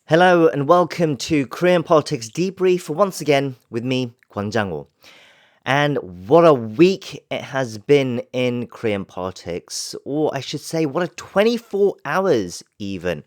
Hello and welcome to Korean Politics Debrief once again with me, Kwon Jang-ho. And what a week it has been in Korean politics, or I should say, what a 24 hours even.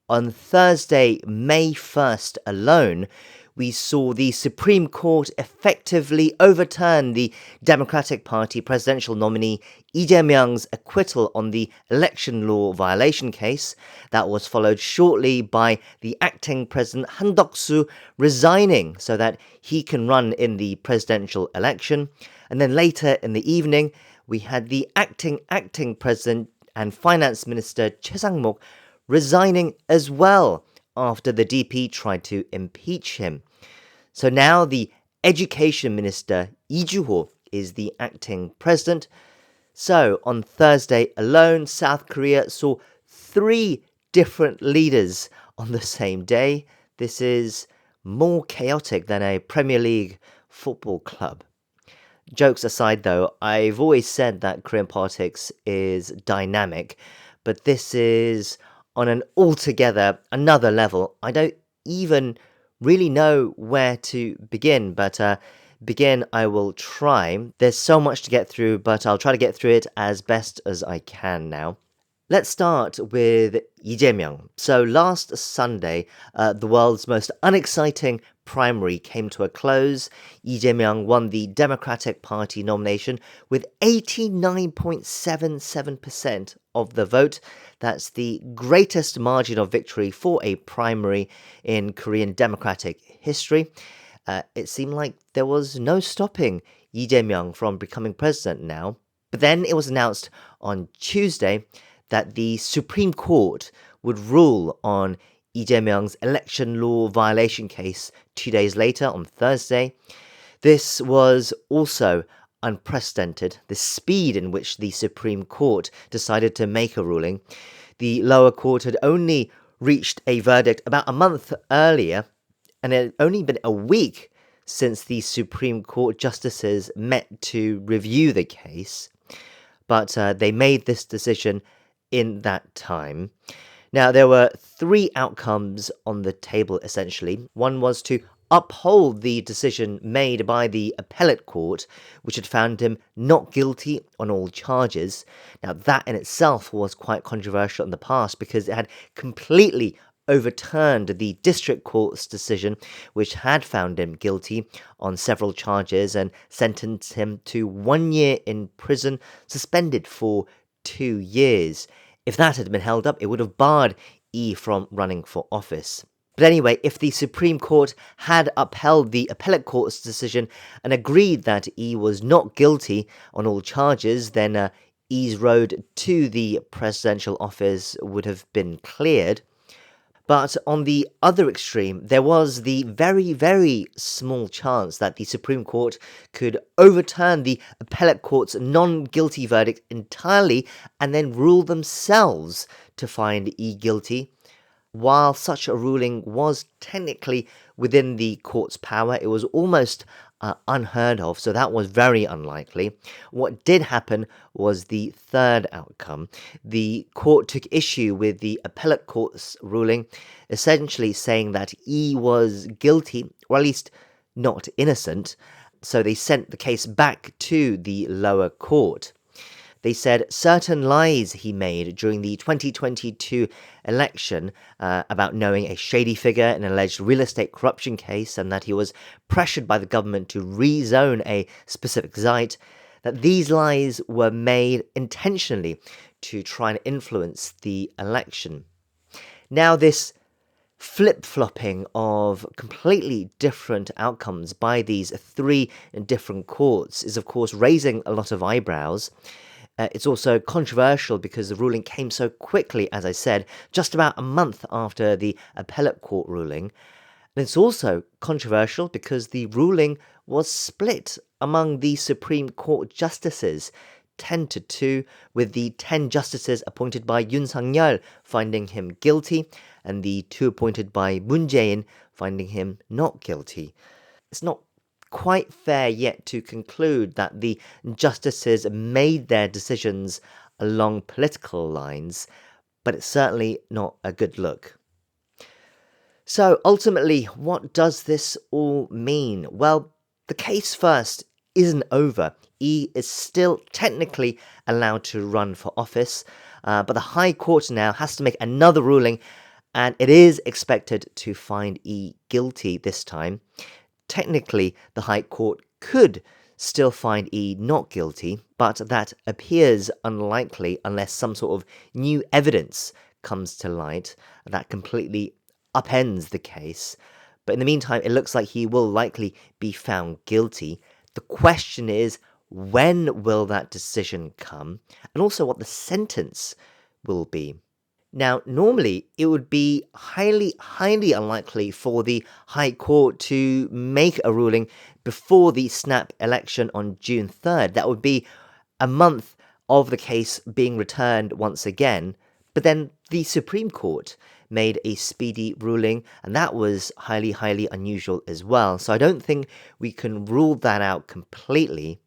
On Thursday, May 1st alone, we saw the Supreme Court effectively overturn the Democratic Party presidential nominee Lee Jae-myung's acquittal on the election law violation case. That was followed shortly by the acting President Han Duck-soo resigning so that he can run in the presidential election. And then later in the evening, we had the acting President and Finance Minister Sang-mok resigning as well after the DP tried to impeach him. So now the Education Minister Lee Joo-ho is the acting president. So on Thursday alone, South Korea saw 3 different leaders on the same day. This is more chaotic than a Premier League football club. Jokes aside though, I've always said that Korean politics is dynamic, but this is on an altogether another level. I don't even really know where to begin, but begin I will try. There's so much to get through, but I'll try to get through it as best as I can now. Let's start with Lee Jae-myung. So last Sunday, the world's most unexciting primary came to a close. Lee Jae-myung won the Democratic Party nomination with 89.77% of the vote. That's the greatest margin of victory for a primary in Korean democratic history. It seemed like there was no stopping Lee Jae-myung from becoming president now. But then it was announced on Tuesday that the Supreme Court would rule on Lee Jae-myung's election law violation case 2 days later on Thursday. This was also unprecedented, the speed in which the Supreme Court decided to make a ruling. The lower court had only reached a verdict about a month earlier, and it had only been a week since the Supreme Court justices met to review the case. But they made this decision in that time. Now, there were 3 outcomes on the table, essentially. One was to uphold the decision made by the appellate court, which had found him not guilty on all charges. Now, that in itself was quite controversial in the past because it had completely overturned the district court's decision, which had found him guilty on several charges and sentenced him to 1 year in prison, suspended for 2 years. If that had been held up, it would have barred E from running for office. But anyway, if the Supreme Court had upheld the appellate court's decision and agreed that E was not guilty on all charges, then E's road to the presidential office would have been cleared. But on the other extreme, there was the very, very small chance that the Supreme Court could overturn the appellate court's non-guilty verdict entirely and then rule themselves to find E guilty. While such a ruling was technically within the court's power, it was almost unheard of, so that was very unlikely. What did happen was the third outcome. The court took issue with the appellate court's ruling, essentially saying that E was guilty, or at least not innocent, so they sent the case back to the lower court. They said certain lies he made during the 2022 election about knowing a shady figure in an alleged real estate corruption case and that he was pressured by the government to rezone a specific site, that these lies were made intentionally to try and influence the election. Now, this flip-flopping of completely different outcomes by these 3 different courts is, of course, raising a lot of eyebrows. It's also controversial because the ruling came so quickly, as I said, just about a month after the appellate court ruling. And it's also controversial because the ruling was split among the Supreme Court justices, 10-2, with the 10 justices appointed by Yoon Sang-yeol finding him guilty, and the 2 appointed by Moon Jae-in finding him not guilty. It's not quite fair yet to conclude that the justices made their decisions along political lines, but it's certainly not a good look. So ultimately, what does this all mean? Well, the case first isn't over. E is still technically allowed to run for office, but the High Court now has to make another ruling, and it is expected to find E guilty this time. Technically, the High Court could still find E not guilty, but that appears unlikely unless some sort of new evidence comes to light that completely upends the case. But in the meantime, it looks like he will likely be found guilty. The question is, when will that decision come? And also what the sentence will be. Now, normally it would be highly unlikely for the High Court to make a ruling before the snap election on June 3rd. That would be a month of the case being returned once again. But then the Supreme Court made a speedy ruling, and that was highly unusual as well. So I don't think we can rule that out completely.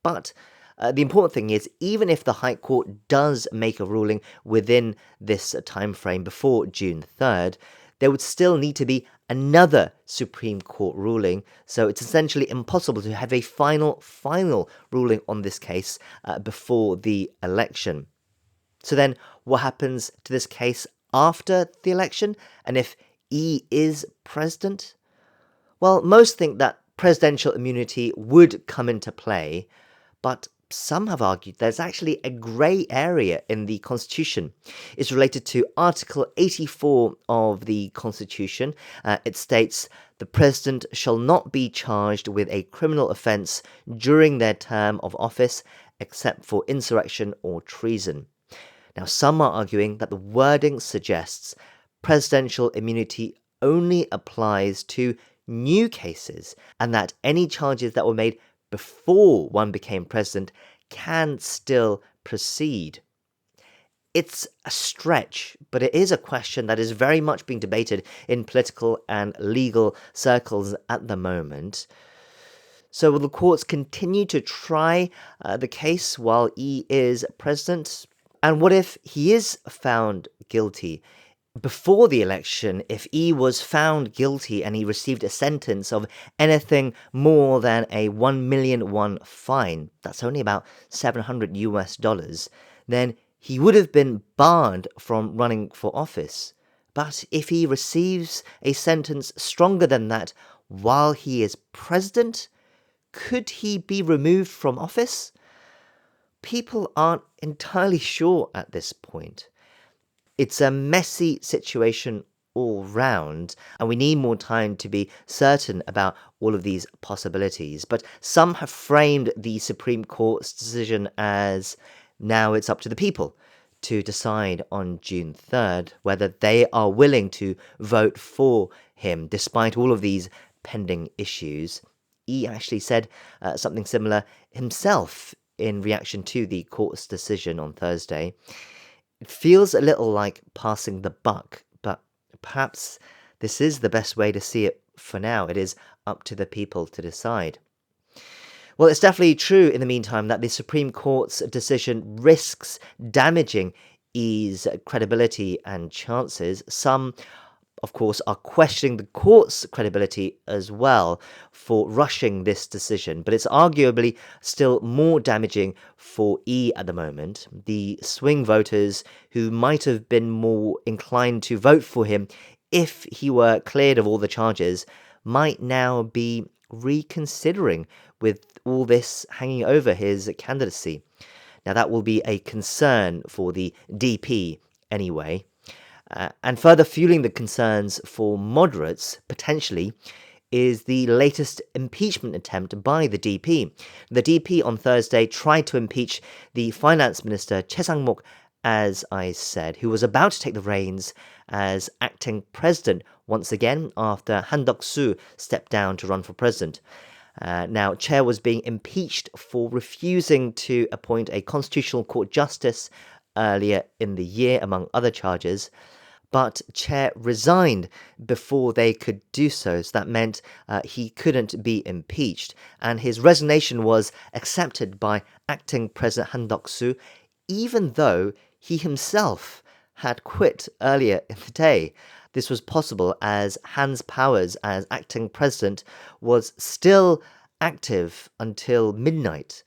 But the important thing is, even if the High Court does make a ruling within this time frame before June 3rd, there would still need to be another Supreme Court ruling. So it's essentially impossible to have a final ruling on this case before the election. So then, what happens to this case after the election? And if E is president? Well, most think that presidential immunity would come into play, but some have argued there's actually a grey area in the Constitution. It's related to Article 84 of the Constitution. It states, the President shall not be charged with a criminal offence during their term of office, except for insurrection or treason. Now, some are arguing that the wording suggests presidential immunity only applies to new cases, and that any charges that were made before one became president can still proceed. It's a stretch, but it is a question that is very much being debated in political and legal circles at the moment. So will the courts continue to try the case while E is president? And what if he is found guilty? Before the election, if E was found guilty and he received a sentence of anything more than a 1 million won fine, that's only about $700, then he would have been barred from running for office. But if he receives a sentence stronger than that while he is president, could he be removed from office? People aren't entirely sure at this point. It's a messy situation all round, and we need more time to be certain about all of these possibilities. But some have framed the Supreme Court's decision as now it's up to the people to decide on June 3rd whether they are willing to vote for him despite all of these pending issues. He actually said something similar himself in reaction to the court's decision on Thursday. It feels a little like passing the buck, but perhaps this is the best way to see it for now. It is up to the people to decide. Well, it's definitely true in the meantime that the Supreme Court's decision risks damaging E's credibility and chances. Some, of course, are questioning the court's credibility as well for rushing this decision, but it's arguably still more damaging for E at the moment. The swing voters who might have been more inclined to vote for him if he were cleared of all the charges might now be reconsidering with all this hanging over his candidacy. Now, that will be a concern for the DP anyway. And further fueling the concerns for moderates, potentially, is the latest impeachment attempt by the DP. The DP on Thursday tried to impeach the finance minister, Sang-mok, as I said, who was about to take the reins as acting president once again after Han Duck-soo stepped down to run for president. Now, Choi was being impeached for refusing to appoint a constitutional court justice earlier in the year, among other charges. But Choi resigned before they could do so, so that meant he couldn't be impeached. And his resignation was accepted by acting President Han Duck-soo, even though he himself had quit earlier in the day. This was possible as Han's powers as acting president was still active until midnight.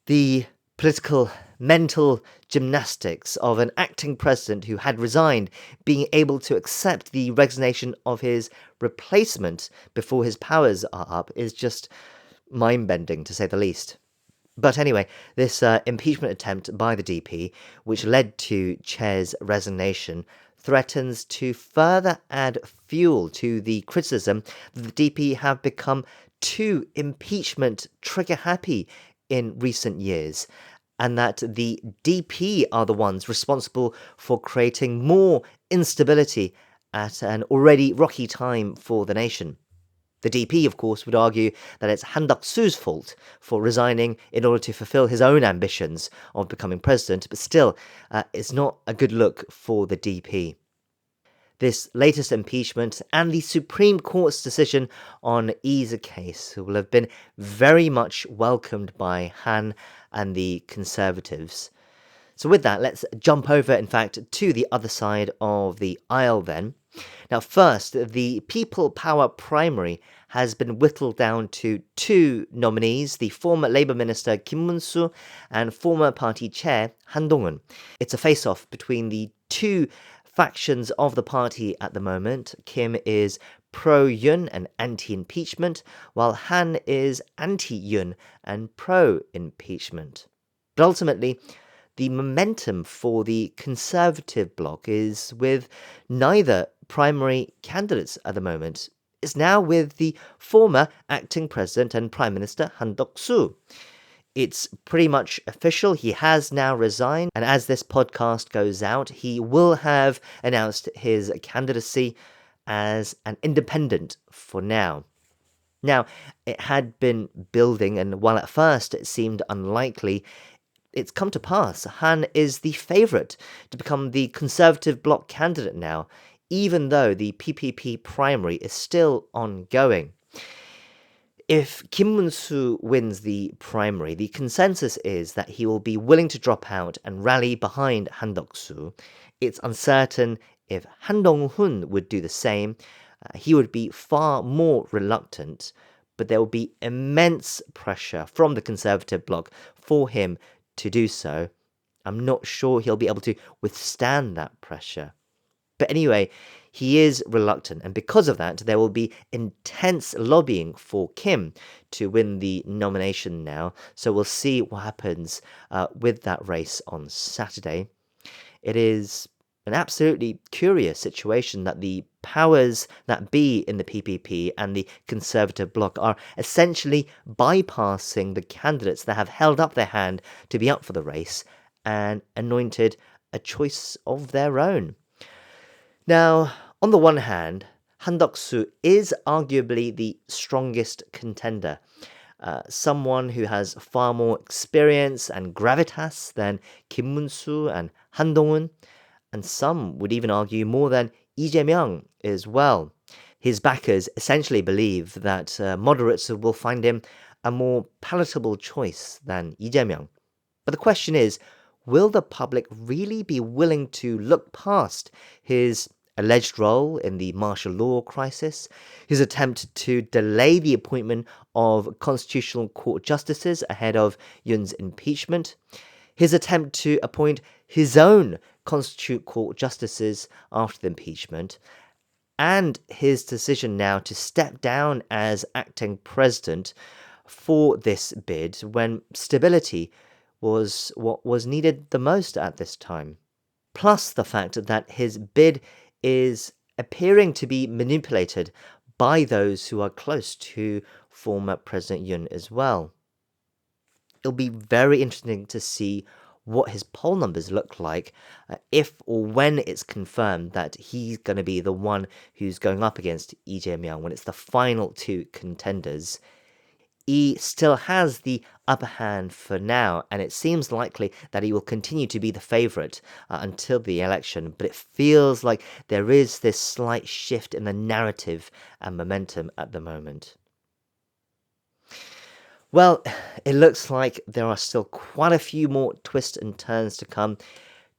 The political mental gymnastics of an acting president who had resigned being able to accept the resignation of his replacement before his powers are up is just mind-bending, to say the least. But anyway, this impeachment attempt by the DP, which led to Choi's resignation, threatens to further add fuel to the criticism that the DP have become too impeachment trigger-happy in recent years, and that the DP are the ones responsible for creating more instability at an already rocky time for the nation. The DP, of course, would argue that it's Han Duck-soo's fault for resigning in order to fulfill his own ambitions of becoming president, but still, it's not a good look for the DP. This latest impeachment and the Supreme Court's decision on Lee's case will have been very much welcomed by Han and the Conservatives. So with that, let's jump over, in fact, to the other side of the aisle then. Now, first, the People Power Primary has been whittled down to two nominees, the former Labour Minister Moon-soo and former party chair Han Dong-hoon. It's a face-off between the two factions of the party at the moment. Kim is pro-Yoon and anti-impeachment, while Han is anti-Yoon and pro-impeachment. But ultimately, the momentum for the Conservative bloc is with neither primary candidates at the moment. It's now with the former acting president and Prime Minister Han Duck-soo. It's pretty much official. He has now resigned, and as this podcast goes out, he will have announced his candidacy as an independent for now. Now, it had been building, and while at first it seemed unlikely, it's come to pass. Han is the favourite to become the Conservative bloc candidate now, even though the PPP primary is still ongoing. If Moon-soo wins the primary, the consensus is that he will be willing to drop out and rally behind Han Duck-soo. It's uncertain if Han Dong-hoon would do the same. He would be far more reluctant, but there will be immense pressure from the Conservative bloc for him to do so. I'm not sure he'll be able to withstand that pressure. But anyway, he is reluctant, and because of that, there will be intense lobbying for Kim to win the nomination now. So we'll see what happens with that race on Saturday. It is an absolutely curious situation that the powers that be in the PPP and the Conservative bloc are essentially bypassing the candidates that have held up their hand to be up for the race and anointed a choice of their own. Now, on the one hand, Han Duck-soo is arguably the strongest contender, someone who has far more experience and gravitas than Moon-soo and Han Dong-hoon, and some would even argue more than Lee Jae-myung as well. His backers essentially believe that moderates will find him a more palatable choice than Lee Jae-myung. But the question is, will the public really be willing to look past his alleged role in the martial law crisis, his attempt to delay the appointment of constitutional court justices ahead of Yoon's impeachment, his attempt to appoint his own constitutional court justices after the impeachment, and his decision now to step down as acting president for this bid when stability was what was needed the most at this time. Plus the fact that his bid is appearing to be manipulated by those who are close to former President Yoon as well. It'll be very interesting to see what his poll numbers look like if or when it's confirmed that he's going to be the one who's going up against Lee Jae-myung when it's the final two contenders. He still has the upper hand for now, and it seems likely that he will continue to be the favourite until the election, but it feels like there is this slight shift in the narrative and momentum at the moment. Well, it looks like there are still quite a few more twists and turns to come.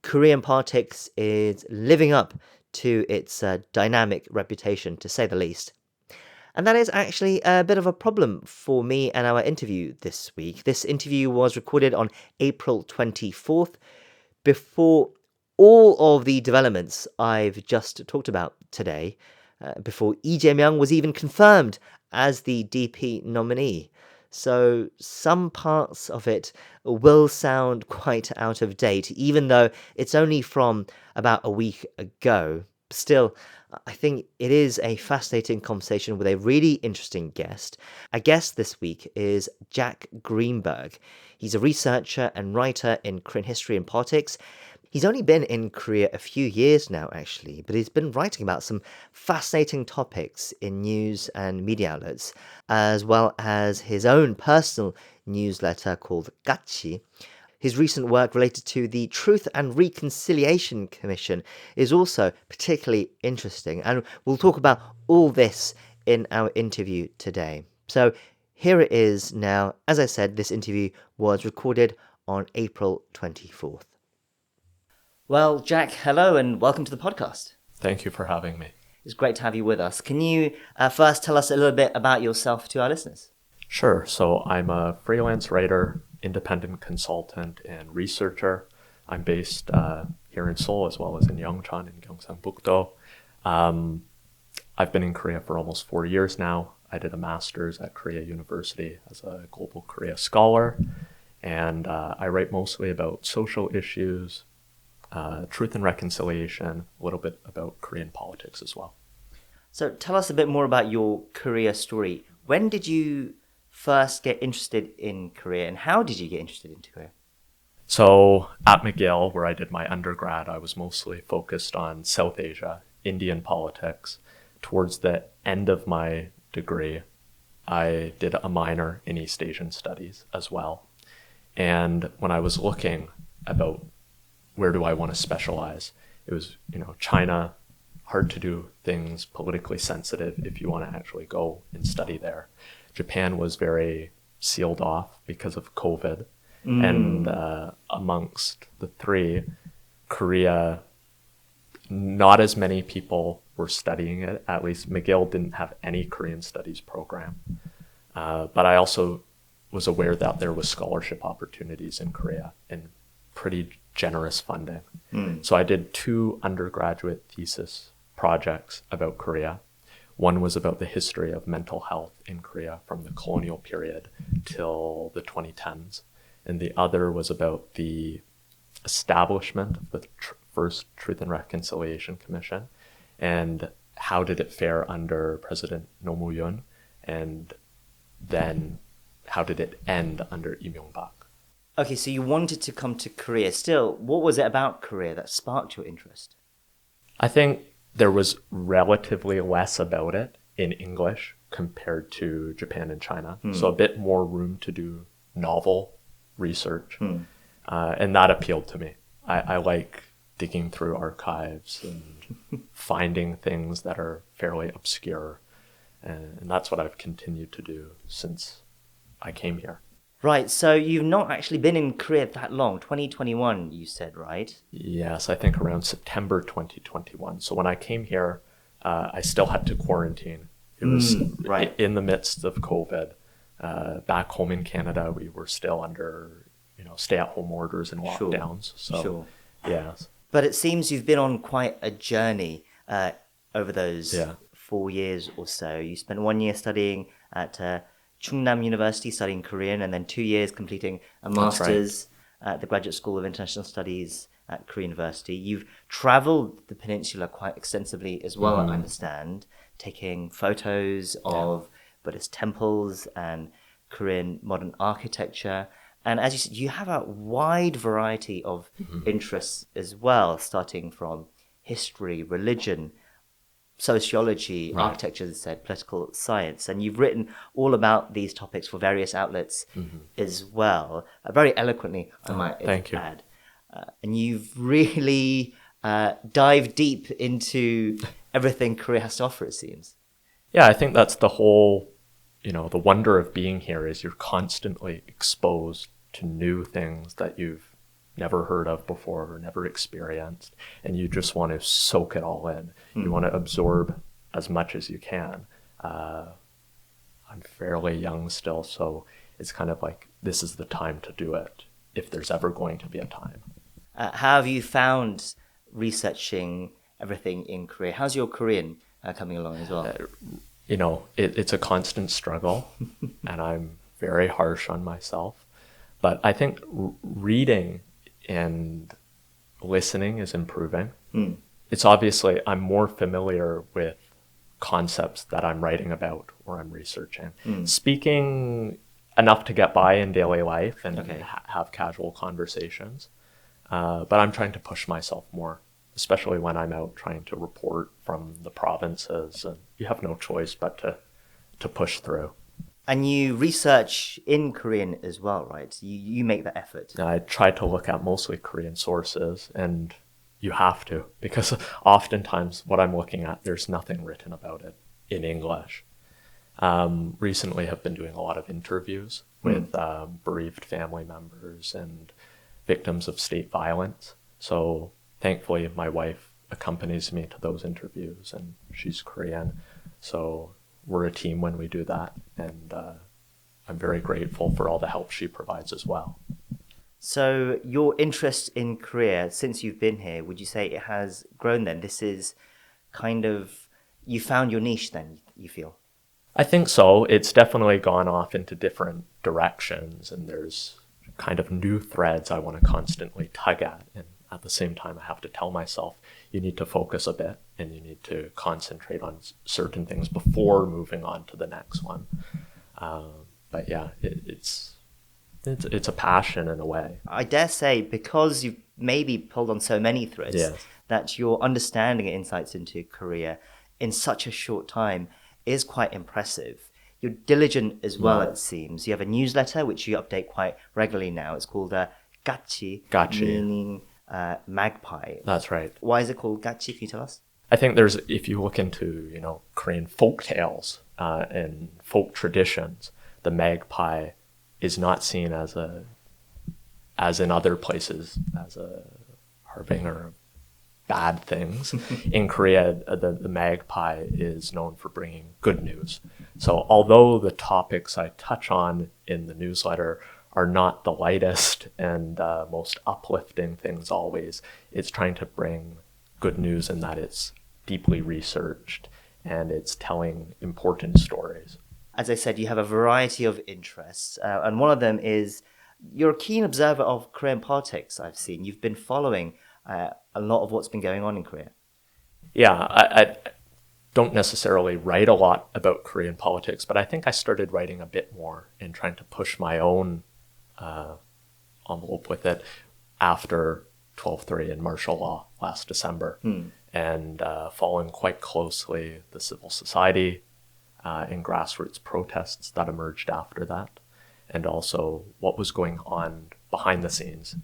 Korean politics is living up to its dynamic reputation, to say the least. And that is actually a bit of a problem for me and our interview this week. This interview was recorded on April 24th, before all of the developments I've just talked about today, before Lee Jae-myung was even confirmed as the DP nominee. So some parts of it will sound quite out of date, even though it's only from about a week ago. Still, I think it is a fascinating conversation with a really interesting guest. Our guest this week is Jack Greenberg. He's a researcher and writer in Korean history and politics. He's only been in Korea a few years now, actually, but he's been writing about some fascinating topics in news and media outlets, as well as his own personal newsletter called Gachi. His recent work related to the Truth and Reconciliation Commission is also particularly interesting, and we'll talk about all this in our interview today. So here it is now. As I said, this interview was recorded on April 24th. Well, Jack, hello and welcome to the podcast. Thank you for having me. It's great to have you with us. Can you first tell us a little bit about yourself to our listeners? Sure. So I'm a freelance writer, independent consultant, and researcher. I'm based here in Seoul as well as in Yeongcheon in Gyeongsang-buk-do. I've been in Korea for almost 4 years now. I did a master's at Korea University as a global Korea scholar, and I write mostly about social issues, truth and reconciliation, a little bit about Korean politics as well. So tell us a bit more about your Korea story. When did you first get interested in Korea, and how did you get interested into Korea? So at McGill, where I did my undergrad, I was mostly focused on South Asia, Indian politics. Towards the end of my degree, I did a minor in East Asian studies as well. And when I was looking about where do I want to specialize, it was, China, hard to do things, politically sensitive if you want to actually go and study there. Japan was very sealed off because of COVID. And amongst the three, Korea, not as many people were studying it. At least McGill didn't have any Korean studies program. But I also was aware that there was scholarship opportunities in Korea and pretty generous funding. So I did 2 undergraduate thesis projects about Korea. One was about the history of mental health in Korea from the colonial period till the 2010s. And the other was about the establishment of the first Truth and Reconciliation Commission and how did it fare under President Yoon, and then how did it end under Lee Myung-bak. Okay, so you wanted to come to Korea. Still, what was it about Korea that sparked your interest? I think there was relatively less about it in English compared to Japan and China. So a bit more room to do novel research. And that appealed to me. I like digging through archives and finding things that are fairly obscure. And that's what I've continued to do since I came here. Right, so you've not actually been in Korea that long. 2021, you said, right? Yes, I think around September 2021. So when I came here, I still had to quarantine. It was right in the midst of COVID. Back home in Canada, we were still under, stay-at-home orders and lockdowns. So, yes. But it seems you've been on quite a journey over those 4 years or so. You spent 1 year studying at Chungnam University studying Korean, and then 2 years completing a master's at the Graduate School of International Studies at Korea University. You've traveled the peninsula quite extensively as well, I understand, taking photos of Buddhist temples and Korean modern architecture. And as you said, you have a wide variety of interests as well, starting from history, religion, sociology, architecture, as I said, political science. And you've written all about these topics for various outlets as well, very eloquently, I might add. And you've really dived deep into everything Korea has to offer, it seems. Yeah, I think that's the whole, the wonder of being here is you're constantly exposed to new things that you've never heard of before or never experienced, and you just want to soak it all in. You want to absorb as much as you can. I'm fairly young still, so it's kind of like this is the time to do it if there's ever going to be a time. How have you found researching everything in Korea? How's your Korean coming along as well? It's a constant struggle, and I'm very harsh on myself. But I think reading and listening is improving. It's obviously, I'm more familiar with concepts that I'm writing about or I'm researching. Speaking enough to get by in daily life and have casual conversations. But I'm trying to push myself more, especially when I'm out trying to report from the provinces. And you have no choice but to push through. And you research in Korean as well, right? You make that effort. I try to look at mostly Korean sources, and you have to, because oftentimes what I'm looking at, there's nothing written about it in English. Recently have been doing a lot of interviews with bereaved family members and victims of state violence. So thankfully, my wife accompanies me to those interviews, and she's Korean. So we're a team when we do that, and I'm very grateful for all the help she provides as well. So your interest in Korea, since you've been here, would you say it has grown then? This is kind of, you found your niche then, you feel? I think so. It's definitely gone off into different directions, and there's kind of new threads I want to constantly tug at. And at the same time, I have to tell myself, you need to focus a bit and you need to concentrate on certain things before moving on to the next one. But yeah, it's a passion in a way. I dare say, because you've maybe pulled on so many threads, that your understanding and insights into Korea in such a short time is quite impressive. You're diligent as well, it seems. You have a newsletter, which you update quite regularly now. It's called Gachi, meaning magpie. That's right. Why is it called Gachi? Can you tell us? I think if you look into, Korean folk tales and folk traditions, the magpie is not seen as in other places, as a harbinger of bad things. In Korea, the magpie is known for bringing good news. So although the topics I touch on in the newsletter are not the lightest and most uplifting things always, it's trying to bring good news in that it's deeply researched and it's telling important stories. As I said, you have a variety of interests, and one of them is you're a keen observer of Korean politics, I've seen. You've been following a lot of what's been going on in Korea. Yeah, I don't necessarily write a lot about Korean politics, but I think I started writing a bit more and trying to push my own envelope with it after 12/3 and martial law last December, and following quite closely the civil society and grassroots protests that emerged after that, and also what was going on behind the scenes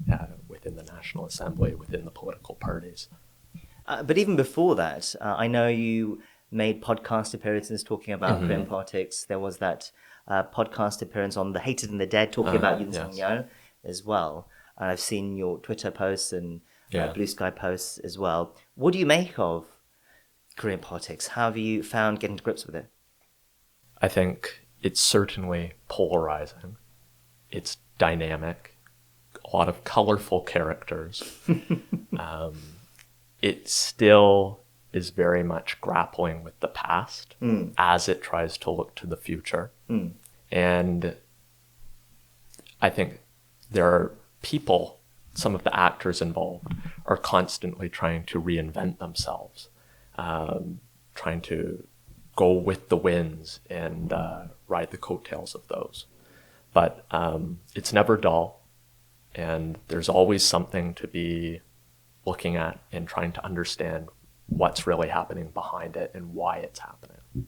within the National Assembly, within the political parties. But even before that, I know you made podcast appearances talking about Korean politics. There was that podcast appearance on The Hated and the Dead talking about Yoon Sang-mok as well. And I've seen your Twitter posts and Blue Sky posts as well. What do you make of Korean politics? How have you found getting to grips with it? I think it's certainly polarizing. It's dynamic. A lot of colorful characters. It still is very much grappling with the past as it tries to look to the future. And I think there are people, some of the actors involved, are constantly trying to reinvent themselves, trying to go with the winds and ride the coattails of those. But it's never dull, and there's always something to be looking at and trying to understand what's really happening behind it and why it's happening.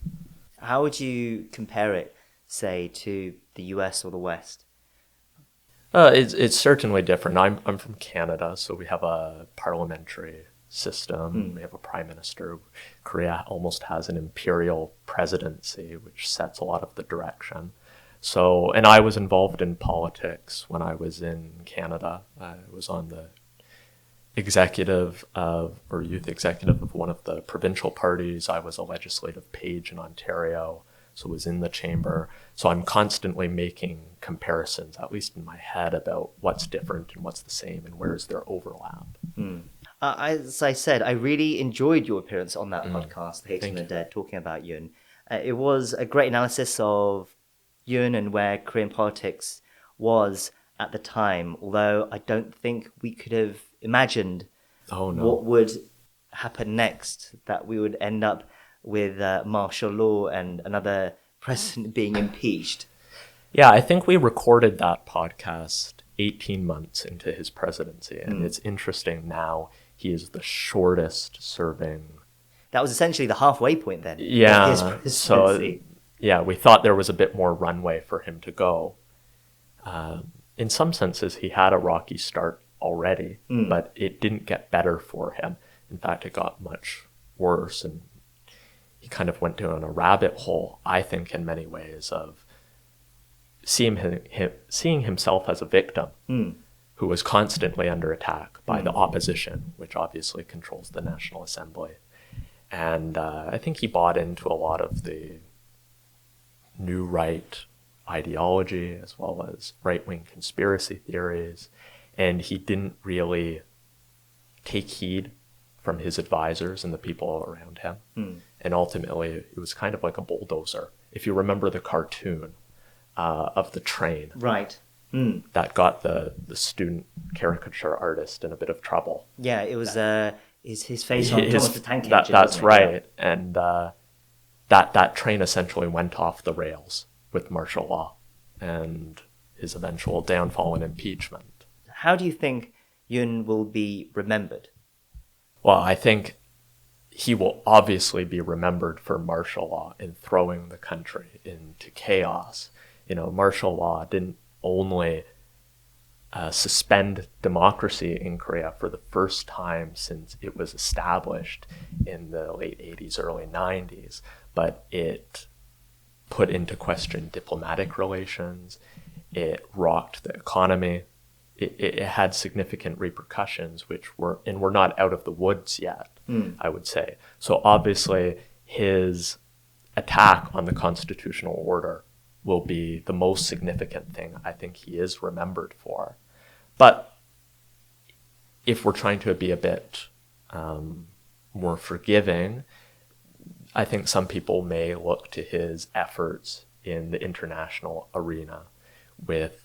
How would you compare it, say, to the US or the West? It's certainly different. I'm from Canada, so we have a parliamentary system. We have a prime minister. Korea almost has an imperial presidency, which sets a lot of the direction. So, and I was involved in politics when I was in Canada. I was on the youth executive of one of the provincial parties. I was a legislative page in Ontario, so was in the chamber. So I'm constantly making comparisons, at least in my head, about what's different and what's the same and where's their overlap. As I said, I really enjoyed your appearance on that podcast, Hating the Dead, talking about Yoon. It was a great analysis of Yoon and where Korean politics was at the time, although I don't think we could have imagined what would happen next, that we would end up with martial law and another president being impeached. Yeah, I think we recorded that podcast 18 months into his presidency, and it's interesting now he is the shortest serving. That was essentially the halfway point then. Yeah, of his presidency. So we thought there was a bit more runway for him to go. In some senses, he had a rocky start already, but it didn't get better for him. In fact, it got much worse, and he kind of went down a rabbit hole, I think, in many ways, of seeing himself as a victim who was constantly under attack by the opposition, which obviously controls the National Assembly. And I think he bought into a lot of the new right ideology as well as right-wing conspiracy theories, and he didn't really take heed from his advisors and the people around him. And ultimately, it was kind of like a bulldozer. If you remember the cartoon of the train, right, that got the student caricature artist in a bit of trouble. Yeah, it was his face on Thomas the Tank Engine. That's right, and that train essentially went off the rails with martial law and his eventual downfall and impeachment. How do you think Yoon will be remembered? Well, I think he will obviously be remembered for martial law and throwing the country into chaos. You know, martial law didn't only suspend democracy in Korea for the first time since it was established in the late 80s, early 90s, but it put into question diplomatic relations, it rocked the economy, it had significant repercussions, we're not out of the woods yet, I would say. So obviously his attack on the constitutional order will be the most significant thing I think he is remembered for. But if we're trying to be a bit more forgiving, I think some people may look to his efforts in the international arena with,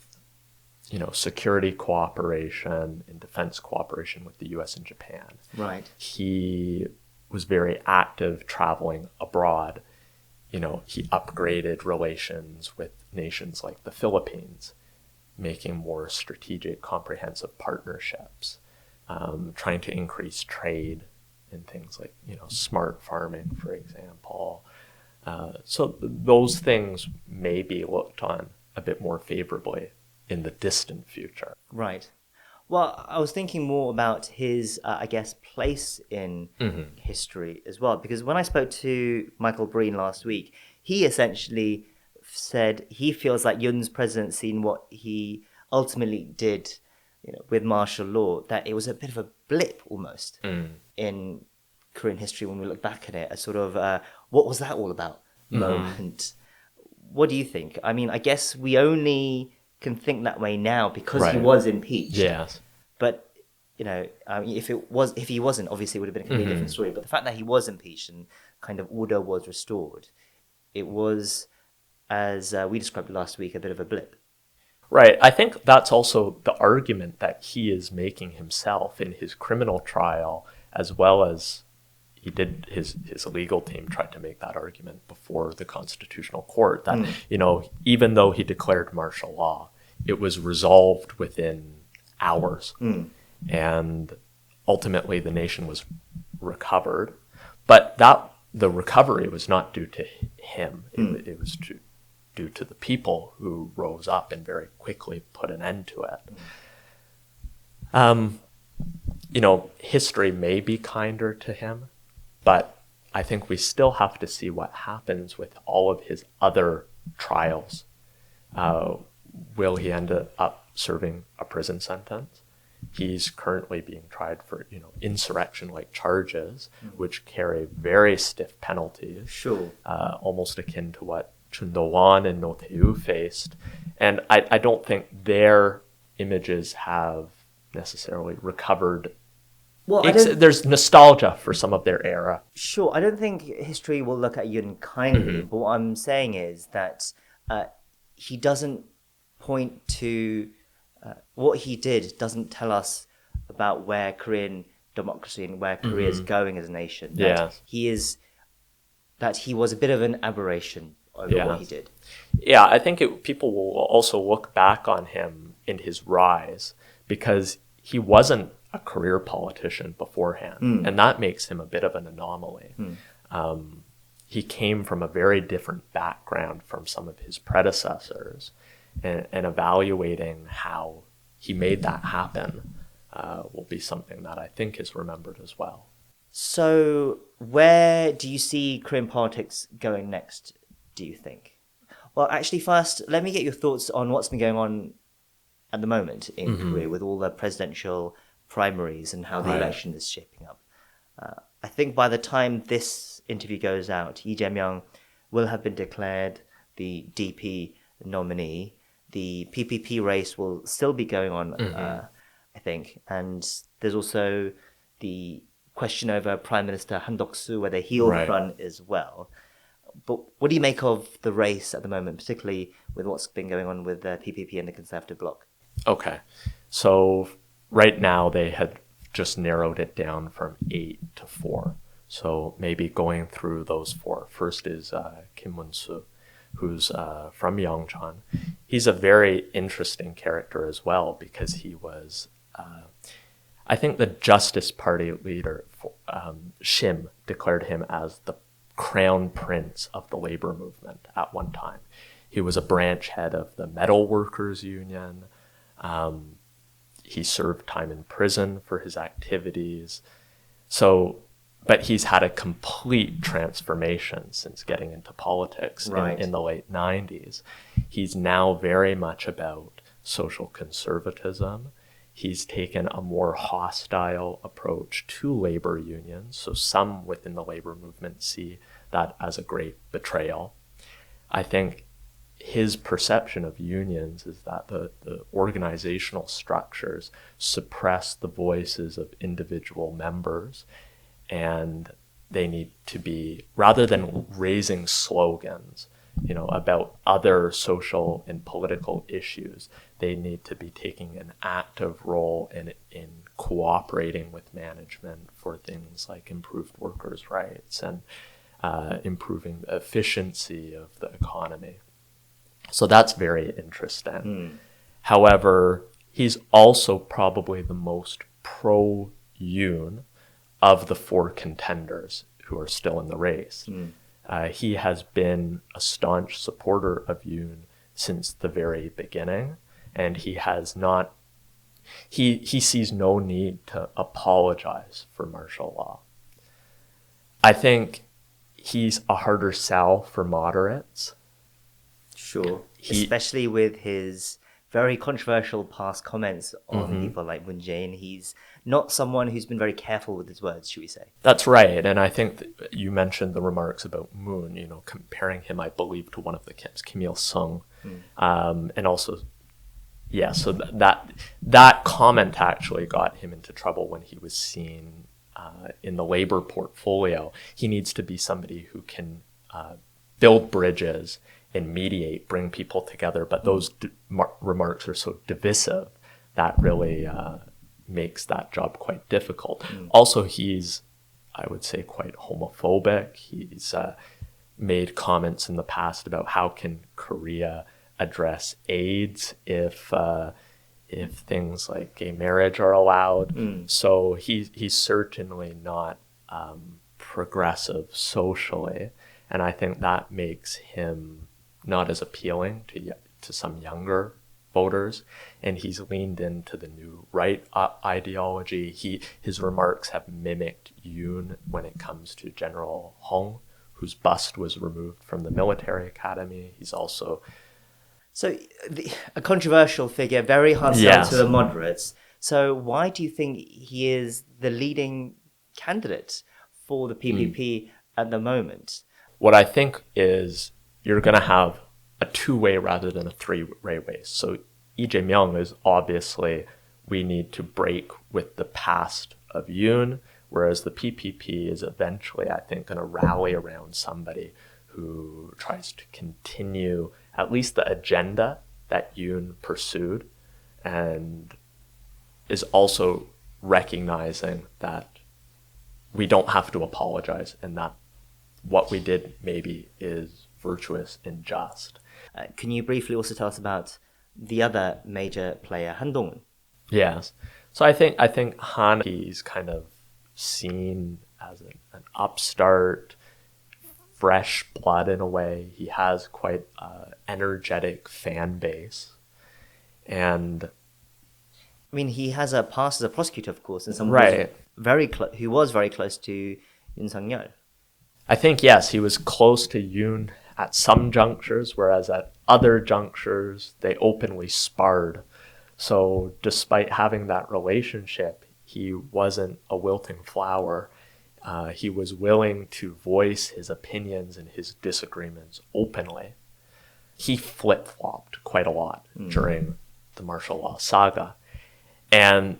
security cooperation and defense cooperation with the US and Japan. Right. He was very active traveling abroad. He upgraded relations with nations like the Philippines, making more strategic, comprehensive partnerships, trying to increase trade in things like, smart farming, for example. So those things may be looked on a bit more favorably in the distant future. Right. Well, I was thinking more about his, place in history as well, because when I spoke to Michael Breen last week, he essentially said he feels like Yoon's presidency and what he ultimately did, with martial law, that it was a bit of a blip almost in Korean history when we look back at it, a sort of, what was that all about moment. What do you think? I mean, I guess we only can think that way now because he was impeached. Yes. But, if he wasn't, obviously it would have been a completely different story. But the fact that he was impeached and kind of order was restored, it was, as we described last week, a bit of a blip. Right. I think that's also the argument that he is making himself in his criminal trial, as well as he did his legal team tried to make that argument before the Constitutional Court that, even though he declared martial law, it was resolved within hours. And ultimately the nation was recovered. But the recovery was not due to him. It was due to the people who rose up and very quickly put an end to it. History may be kinder to him, but I think we still have to see what happens with all of his other trials Will he end up serving a prison sentence? He's currently being tried for, insurrection-like charges, which carry very stiff penalties. Sure. Almost akin to what Chun Do-won and No Tae-woo faced. And I don't think their images have necessarily recovered. Well, There's nostalgia for some of their era. sure. I don't think history will look at Yoon kindly, but what I'm saying is that he doesn't point to what he did doesn't tell us about where Korean democracy and where Korea is going as a nation. That he was a bit of an aberration over what he did. Yeah, I think people will also look back on him in his rise because he wasn't a career politician beforehand, and that makes him a bit of an anomaly. He came from a very different background from some of his predecessors, and evaluating how he made that happen will be something that I think is remembered as well. So, where do you see Korean politics going next, do you think? Well, actually, first, let me get your thoughts on what's been going on at the moment in Korea with all the presidential primaries and how the election is shaping up. I think by the time this interview goes out, Lee Jae-myung will have been declared the DP nominee. The PPP race will still be going on, I think. And there's also the question over Prime Minister Han Duck-soo, whether he'll run as well. But what do you make of the race at the moment, particularly with what's been going on with the PPP and the Conservative Bloc? Okay. So right now they had just narrowed it down from 8 to 4. So maybe going through those 4. First is Kim Moon-soo, who's from Yeongcheon. He's a very interesting character as well because he was, I think the Justice Party leader, Shim, declared him as the crown prince of the labor movement at one time. He was a branch head of the Metal Workers Union. He served time in prison for his activities. But he's had a complete transformation since getting into politics in the late 90s. He's now very much about social conservatism. He's taken a more hostile approach to labor unions. So some within the labor movement see that as a great betrayal. I think his perception of unions is that the organizational structures suppress the voices of individual members, and they need to be, rather than raising slogans, about other social and political issues, they need to be taking an active role in cooperating with management for things like improved workers' rights and improving the efficiency of the economy. So that's very interesting. However, he's also probably the most pro-Yoon of the 4 contenders who are still in the race. He has been a staunch supporter of Yoon since the very beginning, and he sees no need to apologize for martial law. I think he's a harder sell for moderates. Sure. Especially with his very controversial past comments on people like Moon Jae-in. He's not someone who's been very careful with his words, should we say. That's right. And I think that you mentioned the remarks about Moon, comparing him, I believe, to one of the Kims, Kim Il-sung. And also, so that comment actually got him into trouble when he was seen in the labor portfolio. He needs to be somebody who can build bridges and mediate, bring people together. But those remarks are so divisive that really makes that job quite difficult. Also, he's, I would say, quite homophobic. He's made comments in the past about how can Korea address AIDS if things like gay marriage are allowed. So he's certainly not progressive socially, and I think that makes him not as appealing to some younger voters, and he's leaned into the new right ideology. His remarks have mimicked Yoon when it comes to General Hong, whose bust was removed from the military academy. He's also So a controversial figure, very hard sell Yes. to the moderates. So why do you think he is the leading candidate for the PPP at the moment? What I think is you're going to have a two-way rather than a three-way race. So Lee Jae-myung is obviously, we need to break with the past of Yoon, whereas the PPP is eventually, I think, going to rally around somebody who tries to continue at least the agenda that Yoon pursued, and is also recognizing that we don't have to apologize and that what we did maybe is virtuous and just. Can you briefly also tell us about the other major player, Han Dong-hoon? Yes. So I think Han, he's kind of seen as an upstart, fresh blood in a way. He has quite an energetic fan base. And I mean, he has a past as a prosecutor, of course, and someone right. who was very close to Yoon Sang-yeol. I think, yes, he was close to Yoon at some junctures, whereas at other junctures, they openly sparred. So despite having that relationship, he wasn't a wilting flower. He was willing to voice his opinions and his disagreements openly. He flip-flopped quite a lot during the martial law saga. And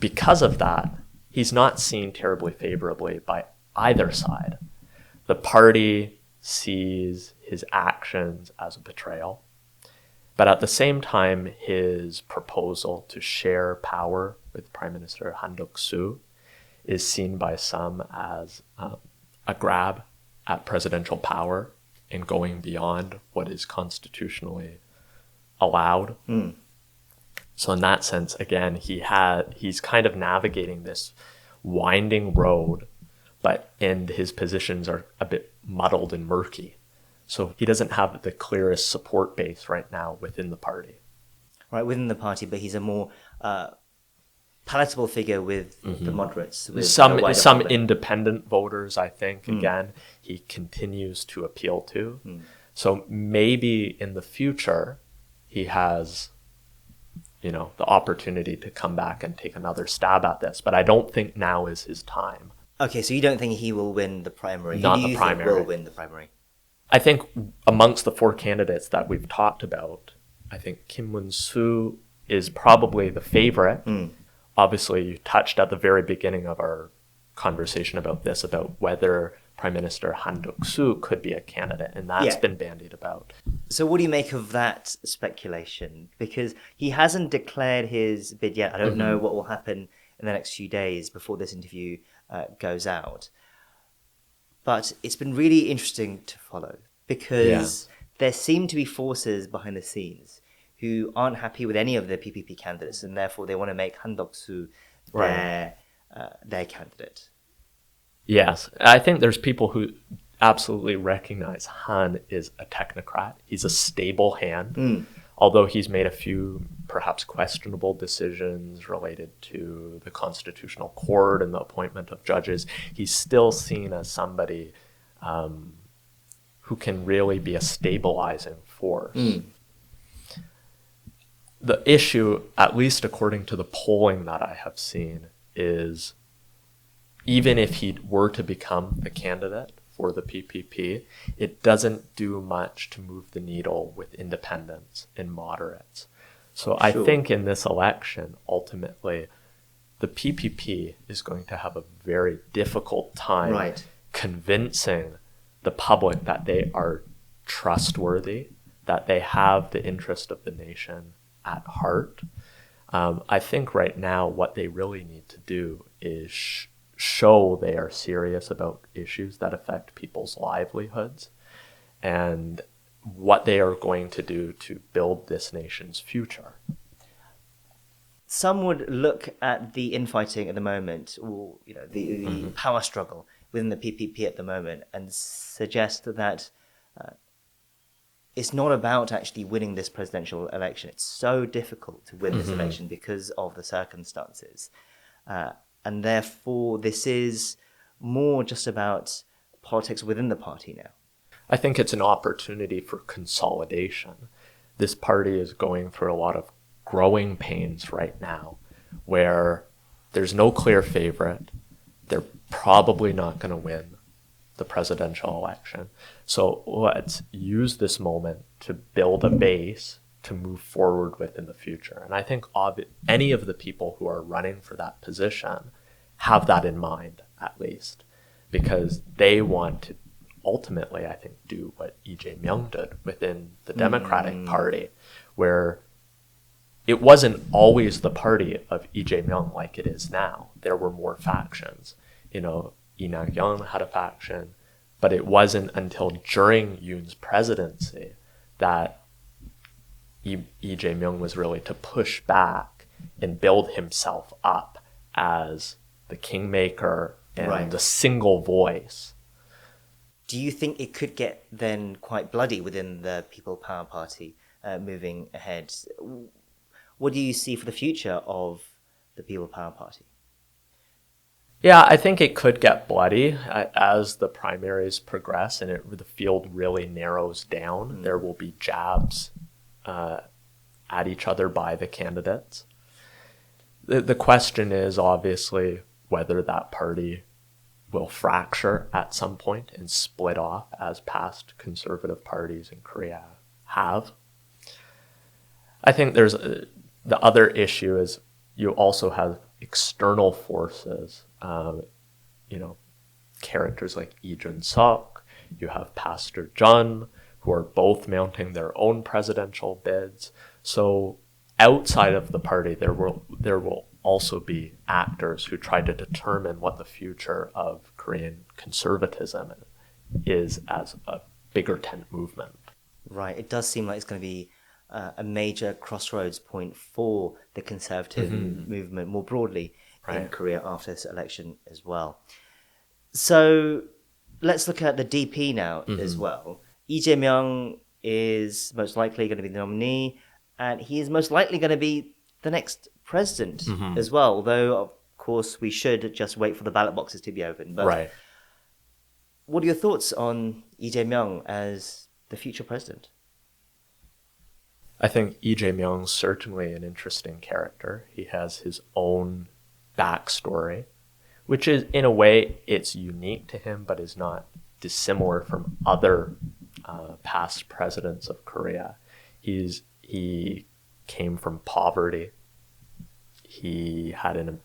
because of that, he's not seen terribly favorably by either side. The party sees his actions as a betrayal, but at the same time, his proposal to share power with Prime Minister Han Duck-soo is seen by some as a grab at presidential power and going beyond what is constitutionally allowed. So in that sense, again, he's kind of navigating this winding road, and his positions are a bit muddled and murky. So he doesn't have the clearest support base right now within the party. Right, within the party, but he's a more palatable figure with the moderates. With Some public. independent voters, I think, again, he continues to appeal to. So maybe in the future, he has, the opportunity to come back and take another stab at this. But I don't think now is his time. Okay, so you don't think he will win the primary? Not Who do the you primary. think will win the primary? I think amongst the four candidates that we've talked about, I think Moon-soo is probably the favorite. Obviously, you touched at the very beginning of our conversation about this, about whether Prime Minister Han Duck-soo could be a candidate, and that's been bandied about. So what do you make of that speculation? Because he hasn't declared his bid yet. I don't know what will happen in the next few days before this interview goes out. But it's been really interesting to follow because there seem to be forces behind the scenes who aren't happy with any of the PPP candidates, and therefore they want to make Han Duck-soo their candidate. Yes, I think there's people who absolutely recognize Han is a technocrat. He's a stable hand, although he's made a few perhaps questionable decisions related to the Constitutional Court and the appointment of judges. He's still seen as somebody who can really be a stabilizing force. The issue, at least according to the polling that I have seen, is even if he were to become the candidate for the PPP, it doesn't do much to move the needle with independents and moderates. So I think in this election, ultimately, the PPP is going to have a very difficult time convincing the public that they are trustworthy, that they have the interest of the nation at heart. I think right now what they really need to do is show they are serious about issues that affect people's livelihoods and what they are going to do to build this nation's future. Some would look at the infighting at the moment, or the power struggle within the PPP at the moment, and suggest that it's not about actually winning this presidential election. It's so difficult to win this election because of the circumstances. And therefore, this is more just about politics within the party now. I think it's an opportunity for consolidation. this party is going through a lot of growing pains right now, where there's no clear favorite. They're probably not going to win the presidential election. So let's use this moment to build a base to move forward with in the future. And I think any of the people who are running for that position have that in mind, at least, because they want to ultimately, I think, do what Lee Jae-myung did within the Democratic Party, where it wasn't always the party of Lee Jae-myung like it is now. There were more factions. You know, Lee Na-kyung had a faction, but it wasn't until during Yoon's presidency that Lee Jae-myung was really to push back and build himself up as the kingmaker and the single voice. Do you think it could get then quite bloody within the People Power Party moving ahead? What do you see for the future of the People Power Party? Yeah, I think it could get bloody as the primaries progress and the field really narrows down. There will be jabs at each other by the candidates. The question is obviously whether that party will fracture at some point and split off as past conservative parties in Korea have. I think there's the other issue is you also have external forces, characters like Lee Jun-suk, you have Pastor Jun, who are both mounting their own presidential bids. So outside of the party, there will also be actors who try to determine what the future of Korean conservatism is as a bigger tent movement. Right. It does seem like it's going to be a major crossroads point for the conservative movement more broadly in Korea after this election as well. So let's look at the DP now as well. Lee Jae-myung is most likely going to be the nominee, and he is most likely going to be the next president as well, although, of course, we should just wait for the ballot boxes to be opened. But what are your thoughts on Lee Jae-myung as the future president? I think Lee Jae-myung is certainly an interesting character. He has his own backstory, which is, in a way, it's unique to him, but is not dissimilar from other past presidents of Korea. He came from poverty. He had an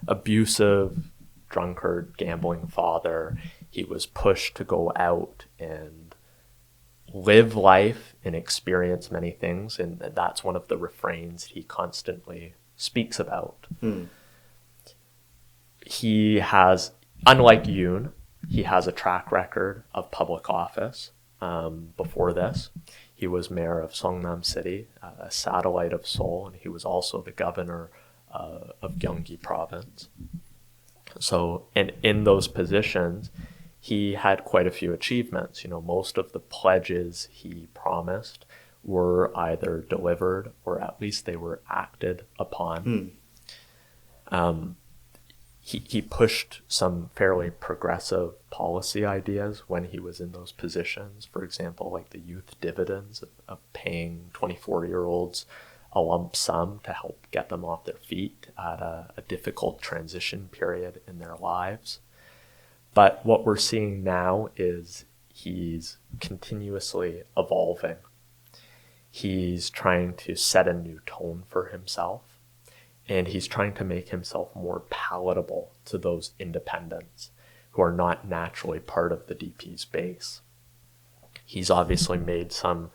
abusive, drunkard, gambling father. He was pushed to go out and live life and experience many things, and that's one of the refrains he constantly speaks about. He has, unlike Yoon, he has a track record of public office. Before this, he was mayor of Seongnam City, a satellite of Seoul, and he was also the governor of Gyeonggi Province. So, and in those positions, he had quite a few achievements. Most of the pledges he promised were either delivered or at least they were acted upon. He pushed some fairly progressive policy ideas when he was in those positions. For example, like the youth dividends of paying 24-year-olds a lump sum to help get them off their feet at a difficult transition period in their lives. But what we're seeing now is he's continuously evolving. He's trying to set a new tone for himself. And he's trying to make himself more palatable to those independents who are not naturally part of the DP's base. He's obviously made some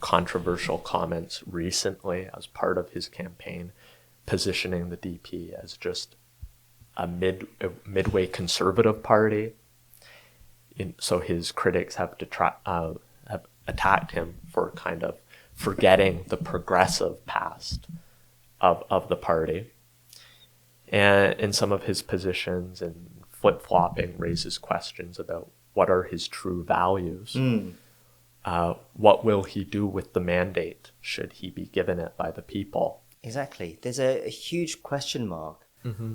controversial comments recently as part of his campaign, positioning the DP as just a midway conservative party. So his critics have attacked him for kind of forgetting the progressive past of the party. And in some of his positions and flip-flopping raises questions about what are his true values. What will he do with the mandate should he be given it by the people? Exactly. There's a huge question mark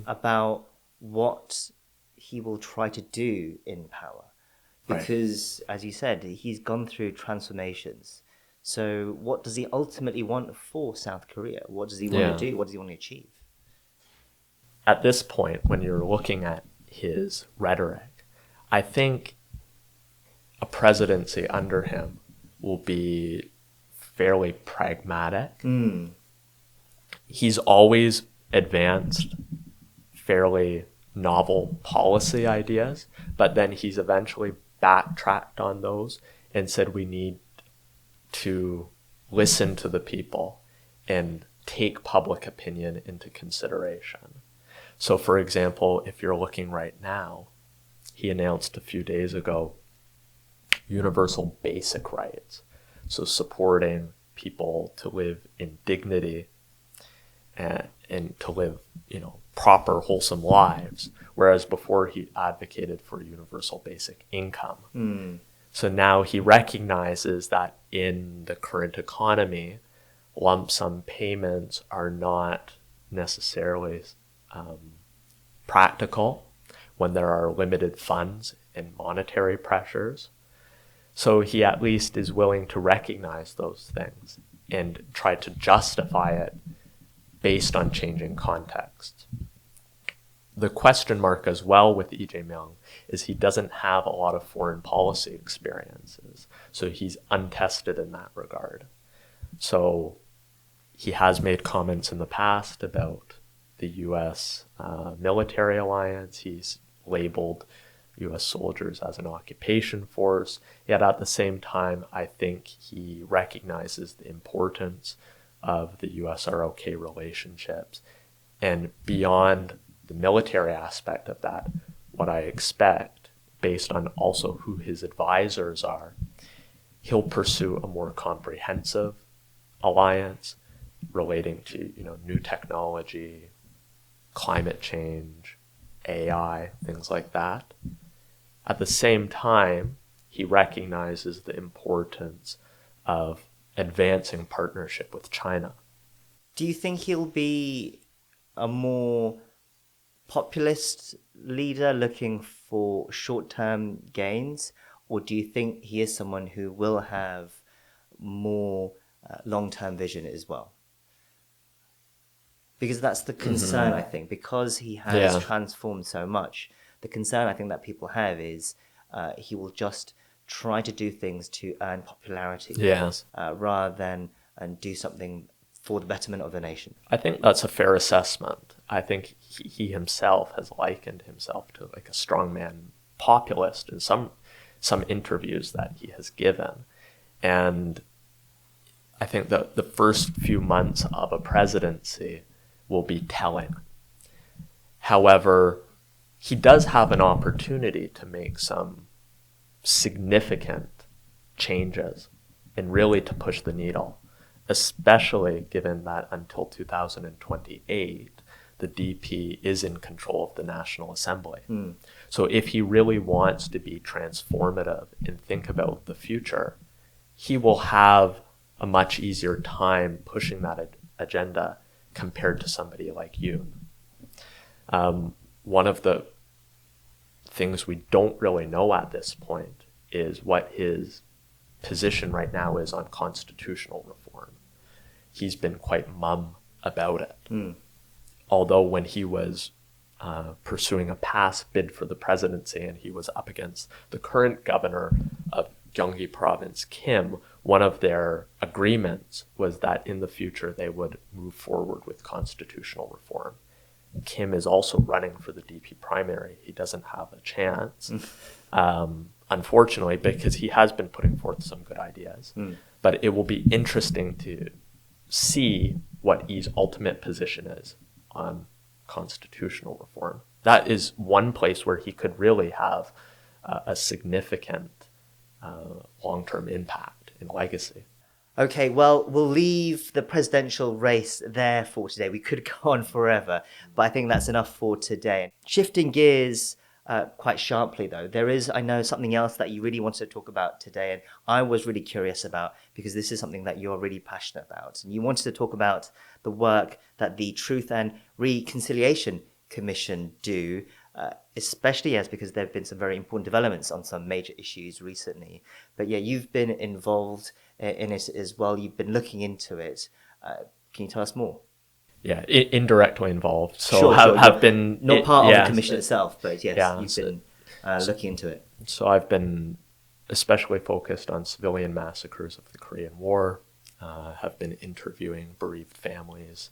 about what he will try to do in power. Because, as you said, he's gone through transformations. So what does he ultimately want for South Korea? What does he want to do? What does he want to achieve? At this point, when you're looking at his rhetoric, I think a presidency under him will be fairly pragmatic. He's always advanced fairly novel policy ideas, but then he's eventually backtracked on those and said we need to listen to the people and take public opinion into consideration. So, for example, if you're looking right now, he announced a few days ago universal basic rights. So supporting people to live in dignity and to live, proper, wholesome lives. Whereas before he advocated for universal basic income. So now he recognizes that in the current economy, lump sum payments are not necessarily practical when there are limited funds and monetary pressures. So he at least is willing to recognize those things and try to justify it based on changing contexts. The question mark as well with Lee Jae-myung is he doesn't have a lot of foreign policy experiences. So he's untested in that regard. So he has made comments in the past about the U.S. Military alliance. He's labeled U.S. soldiers as an occupation force. Yet at the same time, I think he recognizes the importance of the U.S.-ROK relationships. And beyond the military aspect of that, what I expect, based on also who his advisors are, he'll pursue a more comprehensive alliance relating to, new technology, climate change, AI, things like that. At the same time, he recognizes the importance of advancing partnership with China. Do you think he'll be a more populist leader looking for short-term gains, or do you think he is someone who will have more long-term vision as well? Because that's the concern, I think, because he has transformed so much. The concern I think that people have is he will just try to do things to earn popularity rather than do something for the betterment of the nation. I think that's a fair assessment. I think he himself has likened himself to like a strongman populist in some interviews that he has given. And I think that the first few months of a presidency will be telling. However, he does have an opportunity to make some significant changes and really to push the needle, especially given that until 2028, the DP is in control of the National Assembly. So if he really wants to be transformative and think about the future, he will have a much easier time pushing that agenda compared to somebody like Yoon. One of the things we don't really know at this point is what his position right now is on constitutional reform. He's been quite mum about it. Although when he was pursuing a pass bid for the presidency and he was up against the current governor of Gyeonggi province, Kim, one of their agreements was that in the future they would move forward with constitutional reform. Kim is also running for the DP primary. He doesn't have a chance, unfortunately, because he has been putting forth some good ideas. But it will be interesting to see what Lee's ultimate position is on constitutional reform. That is one place where he could really have a significant long-term impact and legacy. Okay, well, we'll leave the presidential race there for today. We could go on forever, but I think that's enough for today. Shifting gears quite sharply, though, there is, I know, something else that you really wanted to talk about today, and I was really curious about, because this is something that you're really passionate about. And you wanted to talk about the work that the Truth and Reconciliation Commission do especially because there have been some very important developments on some major issues recently. But yeah, you've been involved in it as well. You've been looking into it. Can you tell us more? Yeah, indirectly involved. So Sure, have, sure. have You're been not part of the yes, commission itself, but yes, yeah. you've been looking into it. So I've been especially focused on civilian massacres of the Korean War. Have been interviewing bereaved families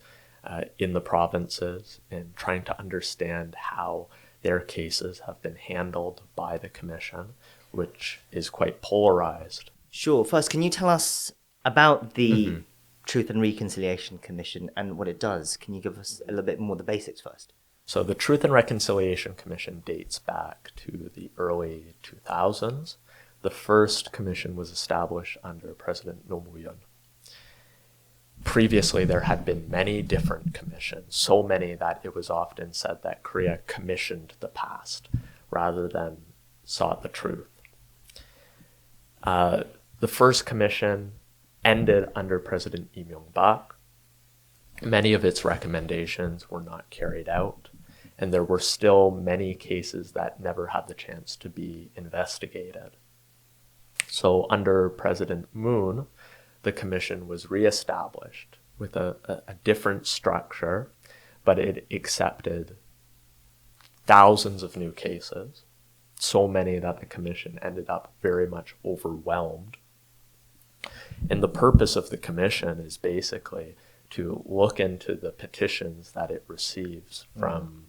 in the provinces and trying to understand how their cases have been handled by the commission, which is quite polarized. Sure. First, can you tell us about the Truth and Reconciliation Commission and what it does? Can you give us a little bit more of the basics first? So the Truth and Reconciliation Commission dates back to the early 2000s. The first commission was established under President Yoon. Previously, there had been many different commissions, so many that it was often said that Korea commissioned the past rather than sought the truth. The first commission ended under President Lee Jae-myung. Many of its recommendations were not carried out, and there were still many cases that never had the chance to be investigated. So under President Moon, the commission was reestablished with a different structure, but it accepted thousands of new cases, so many that the commission ended up very much overwhelmed. And the purpose of the commission is basically to look into the petitions that it receives from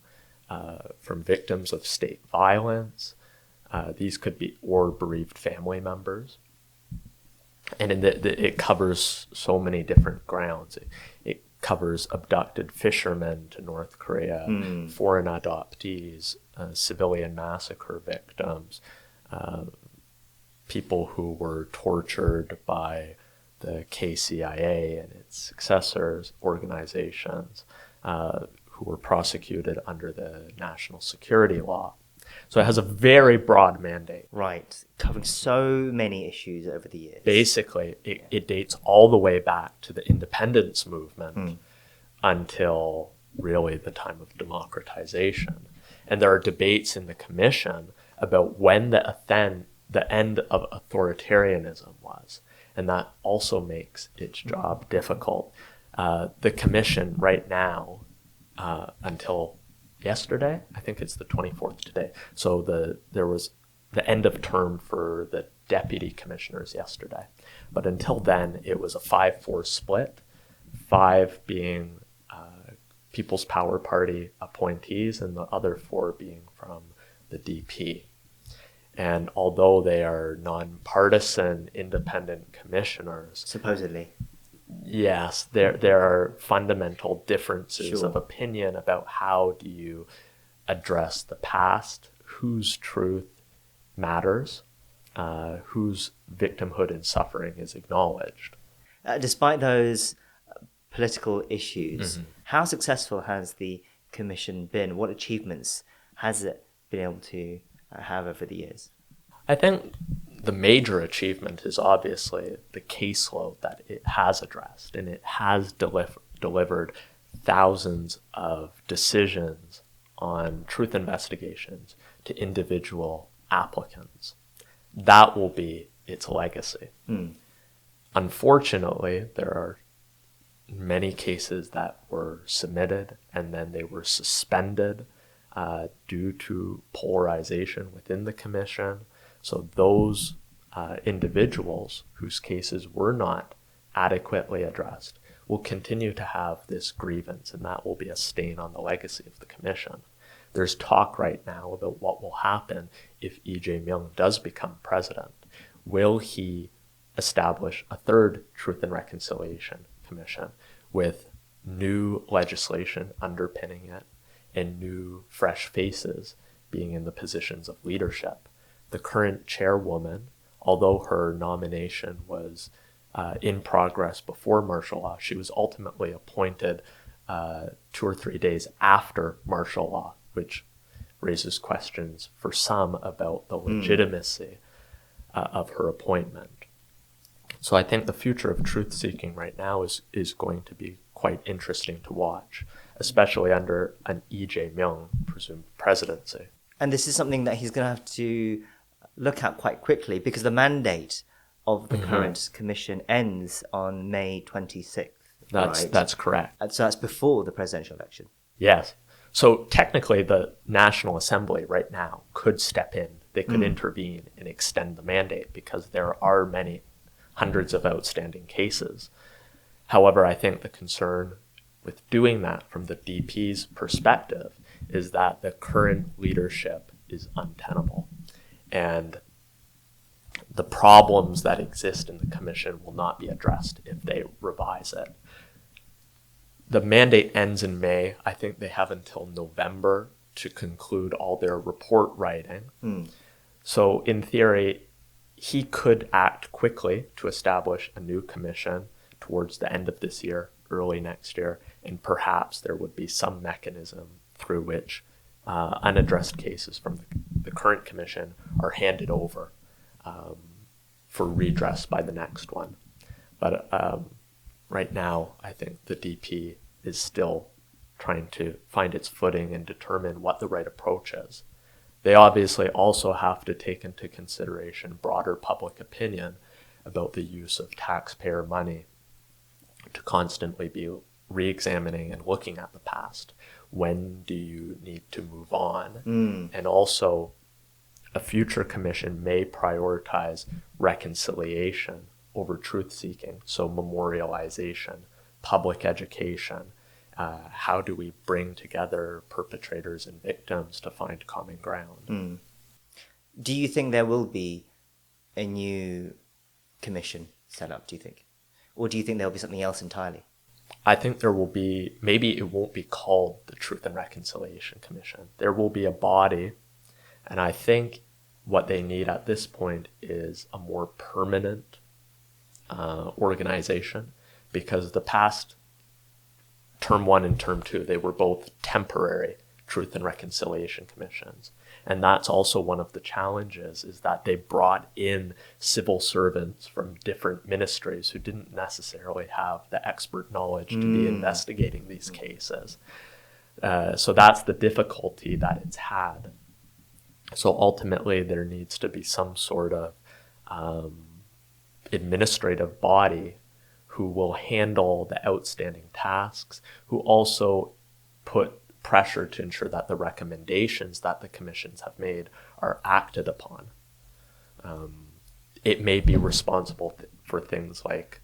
victims of state violence. These could be or bereaved family members. And it covers so many different grounds. It covers abducted fishermen to North Korea, foreign adoptees, civilian massacre victims, people who were tortured by the KCIA and its successors, organizations who were prosecuted under the national security law. So it has a very broad mandate. Right, covering so many issues over the years. Basically, it dates all the way back to the independence movement until really the time of democratization. And there are debates in the commission about when the end of authoritarianism was. And that also makes its job difficult. The commission right now, until yesterday, I think it's the 24th today. So there was the end of term for the deputy commissioners yesterday. But until then, it was a 5-4 split, 5 being People's Power Party appointees and the other 4 being from the DP. And although they are nonpartisan independent commissioners, supposedly, yes, there are fundamental differences of opinion about how do you address the past, whose truth matters, whose victimhood and suffering is acknowledged. Despite those political issues, how successful has the commission been? What achievements has it been able to have over the years? I think the major achievement is obviously the caseload that it has addressed, and it has delivered thousands of decisions on truth investigations to individual applicants. That will be its legacy. Unfortunately, there are many cases that were submitted and then they were suspended due to polarization within the commission. So those individuals whose cases were not adequately addressed will continue to have this grievance, and that will be a stain on the legacy of the commission. There's talk right now about what will happen if Lee Jae-myung does become president. Will he establish a third Truth and Reconciliation Commission with new legislation underpinning it and new fresh faces being in the positions of leadership? The current chairwoman, although her nomination was in progress before martial law, she was ultimately appointed 2 or 3 days after martial law, which raises questions for some about the legitimacy of her appointment. So I think the future of truth-seeking right now is going to be quite interesting to watch, especially under an Lee Jae-myung presumed presidency. And this is something that he's going to have to look at quite quickly because the mandate of the current commission ends on May 26th. That's correct. And so that's before the presidential election. Yes. So technically, the National Assembly right now could step in. They could intervene and extend the mandate because there are many hundreds of outstanding cases. However, I think the concern with doing that from the DP's perspective is that the current leadership is untenable. And the problems that exist in the commission will not be addressed if they revise it. The mandate ends in May. I think they have until November to conclude all their report writing. So in theory, he could act quickly to establish a new commission towards the end of this year, early next year, and perhaps there would be some mechanism through which unaddressed cases from the current commission are handed over for redress by the next one. But right now, I think the DP is still trying to find its footing and determine what the right approach is. They obviously also have to take into consideration broader public opinion about the use of taxpayer money to constantly be re-examining and looking at the past. When do you need to move on? And also, a future commission may prioritize reconciliation over truth-seeking, so memorialization, public education. How do we bring together perpetrators and victims to find common ground? Do you think there will be a new commission set up, do you think? Or do you think there will be something else entirely? I think there will be, maybe it won't be called the Truth and Reconciliation Commission. There will be a body, and I think what they need at this point is a more permanent organization, because the past Term 1 and Term 2, they were both temporary Truth and Reconciliation Commissions. And that's also one of the challenges, is that they brought in civil servants from different ministries who didn't necessarily have the expert knowledge to be investigating these cases. So that's the difficulty that it's had. So ultimately, there needs to be some sort of administrative body who will handle the outstanding tasks, who also put pressure to ensure that the recommendations that the commissions have made are acted upon. It may be responsible for things like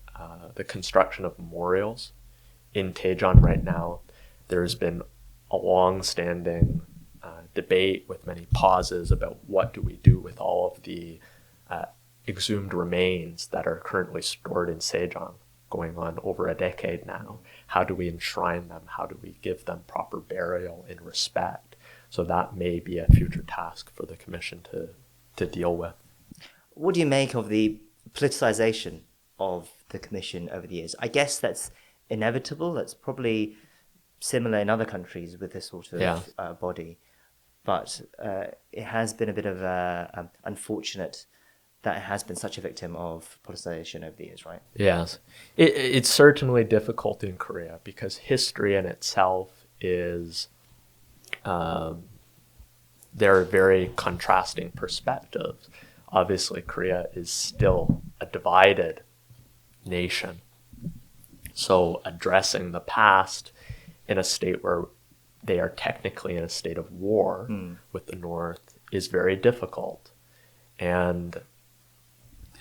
the construction of memorials. In Daejeon right now, there's been a long-standing debate with many pauses about what do we do with all of the exhumed remains that are currently stored in Daejeon, going on over a decade now. How do we enshrine them? How do we give them proper burial and respect? So that may be a future task for the commission to deal with. What do you make of the politicization of the commission over the years? I guess that's inevitable. That's probably similar in other countries with this sort of body. But it has been a bit of unfortunate that it has been such a victim of politicization over the years, right? Yes. It's certainly difficult in Korea because history in itself is, there are very contrasting perspectives. Obviously, Korea is still a divided nation. So addressing the past in a state where they are technically in a state of war with the North is very difficult. And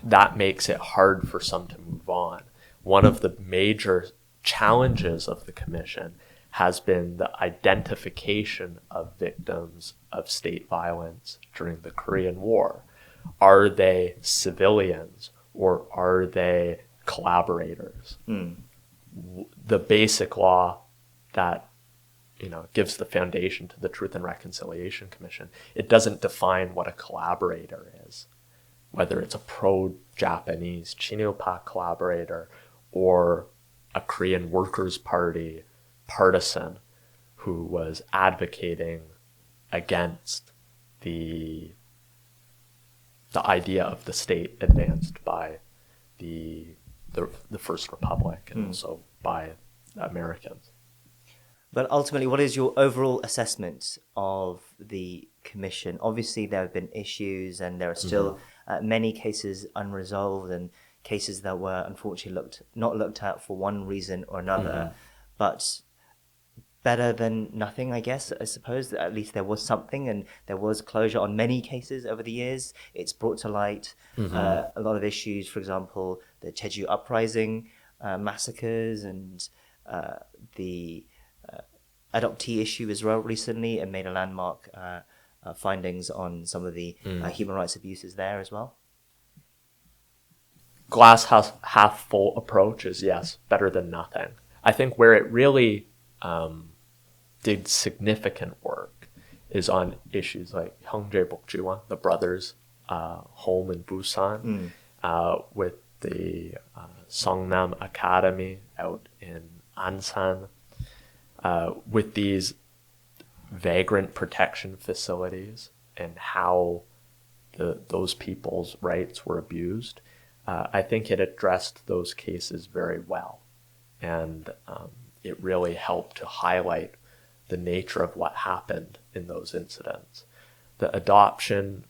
that makes it hard for some to move on. One of the major challenges of the commission has been the identification of victims of state violence during the Korean War. Are they civilians or are they collaborators? The basic law that gives the foundation to the Truth and Reconciliation Commission, it doesn't define what a collaborator is, whether it's a pro-Japanese Chinilpa collaborator or a Korean Workers' Party partisan who was advocating against the idea of the state advanced by the First Republic and also by Americans. But ultimately, what is your overall assessment of the commission? Obviously, there have been issues, and there are still many cases unresolved, and cases that were unfortunately not looked at for one reason or another. But better than nothing, I guess. I suppose at least there was something, and there was closure on many cases over the years. It's brought to light a lot of issues. For example, the Jeju uprising, massacres, and the adoptee issue as well recently, and made a landmark findings on some of the human rights abuses there as well. Glass half full approach is, yes, better than nothing. I think where it really did significant work is on issues like Hyungjae-bokjiwa, the brothers' home in Busan, with the Songnam Academy out in Ansan, with these vagrant protection facilities and how those people's rights were abused. I think it addressed those cases very well, and it really helped to highlight the nature of what happened in those incidents. The adoption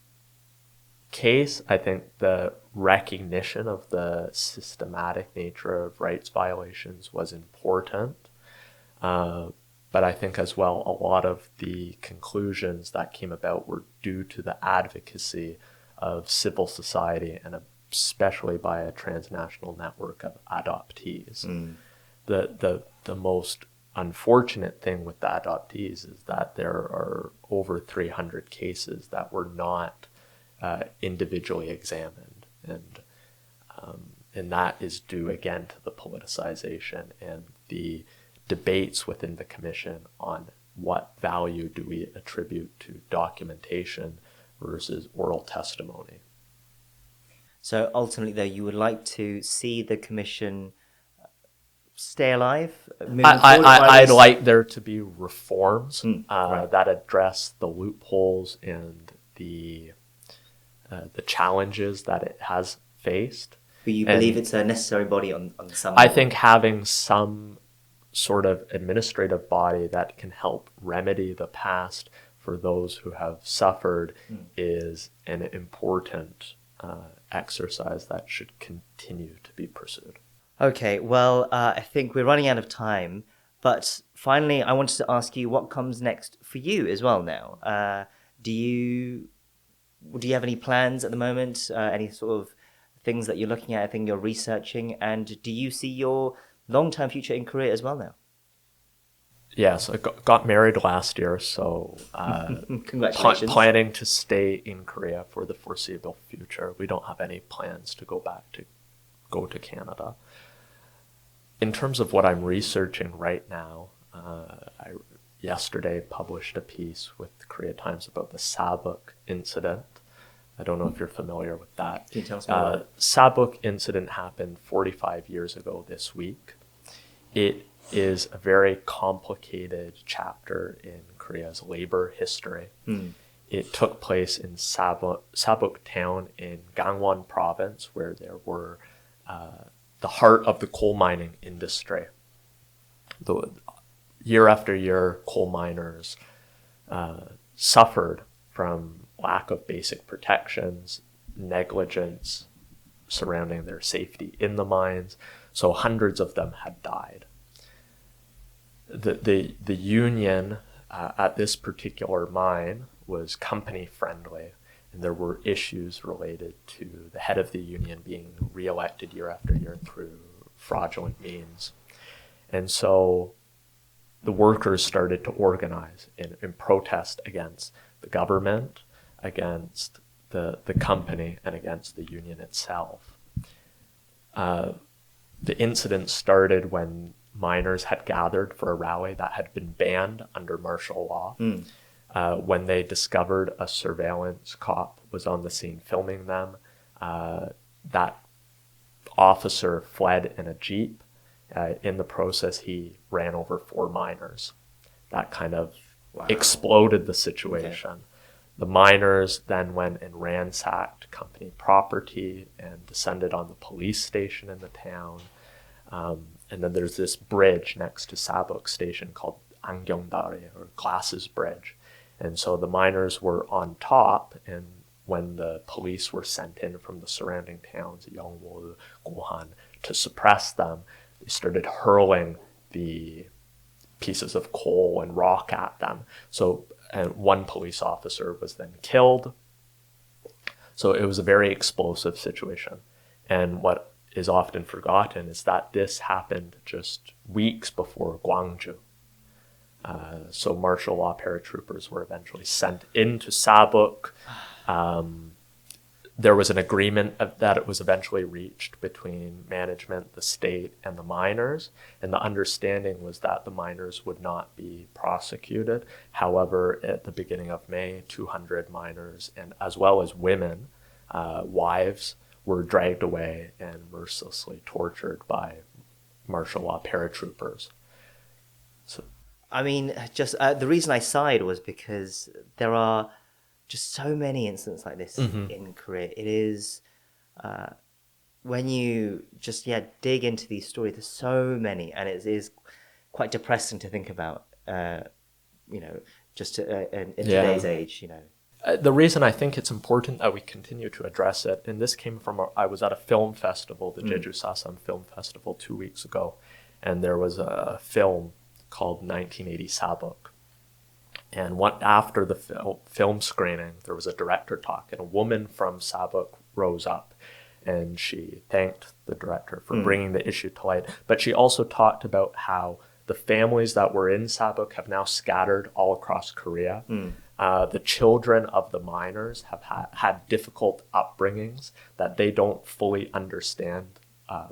case, I think the recognition of the systematic nature of rights violations was important. But I think as well, a lot of the conclusions that came about were due to the advocacy of civil society and especially by a transnational network of adoptees. The most unfortunate thing with the adoptees is that there are over 300 cases that were not individually examined, and that is due again to the politicization and the debates within the commission on what value do we attribute to documentation versus oral testimony. So ultimately, though, you would like to see the commission stay alive? I'd like there to be reforms right. that address the loopholes and the challenges that it has faced. But you believe it's a necessary body on some I level? think having some sort of administrative body that can help remedy the past for those who have suffered is an important exercise that should continue to be pursued. Okay, well, I think we're running out of time, but finally, I wanted to ask you what comes next for you as well now. Do you have any plans at the moment? Any sort of things that you're looking at, I think you're researching, and do you see your long-term future in Korea as well now? Yes, I got married last year, so Congratulations. Planning to stay in Korea for the foreseeable future. We don't have any plans to go to Canada. In terms of what I'm researching right now, I yesterday published a piece with the Korea Times about the Sabuk Incident. I don't know if you're familiar with that. Can you tell us more about it? Sabuk Incident happened 45 years ago this week. It is a very complicated chapter in Korea's labor history. It took place in Sabuk town in Gangwon province, where there were the heart of the coal mining industry. Year after year, coal miners suffered from lack of basic protections, negligence surrounding their safety in the mines, so hundreds of them had died. The union at this particular mine was company friendly, and there were issues related to the head of the union being reelected year after year through fraudulent means. And so the workers started to organize in protest against the government, against the company, and against the union itself. The incident started when miners had gathered for a rally that had been banned under martial law. When they discovered a surveillance cop was on the scene filming them, that officer fled in a jeep. In the process, he ran over 4 miners. That kind of exploded the situation. Okay. The miners then went and ransacked company property and descended on the police station in the town. And then there's this bridge next to Sabuk Station called Angyongdari, or Glasses Bridge. And so the miners were on top, and when the police were sent in from the surrounding towns, Yongwoo, Guhan, to suppress them, they started hurling the pieces of coal and rock at them. So, and one police officer was then killed. So it was a very explosive situation. And what is often forgotten is that this happened just weeks before Gwangju. So martial law paratroopers were eventually sent into Sabuk. There was an agreement that it was eventually reached between management, the state, and the miners. And the understanding was that the miners would not be prosecuted. However, at the beginning of May, 200 miners, and as well as women, wives, were dragged away and mercilessly tortured by martial law paratroopers. So, I mean, just the reason I sighed was because there are just so many incidents like this in Korea. It is, when you just, dig into these stories, there's so many, and it is quite depressing to think about, just in today's age, The reason I think it's important that we continue to address it, and this came from, I was at a film festival, the Jeju Sasan Film Festival 2 weeks ago, and there was a film called 1980 Sabuk. And after the film screening, there was a director talk, and a woman from Sabuk rose up, and she thanked the director for bringing the issue to light. But she also talked about how the families that were in Sabuk have now scattered all across Korea. The children of the miners have had difficult upbringings, that they don't fully understand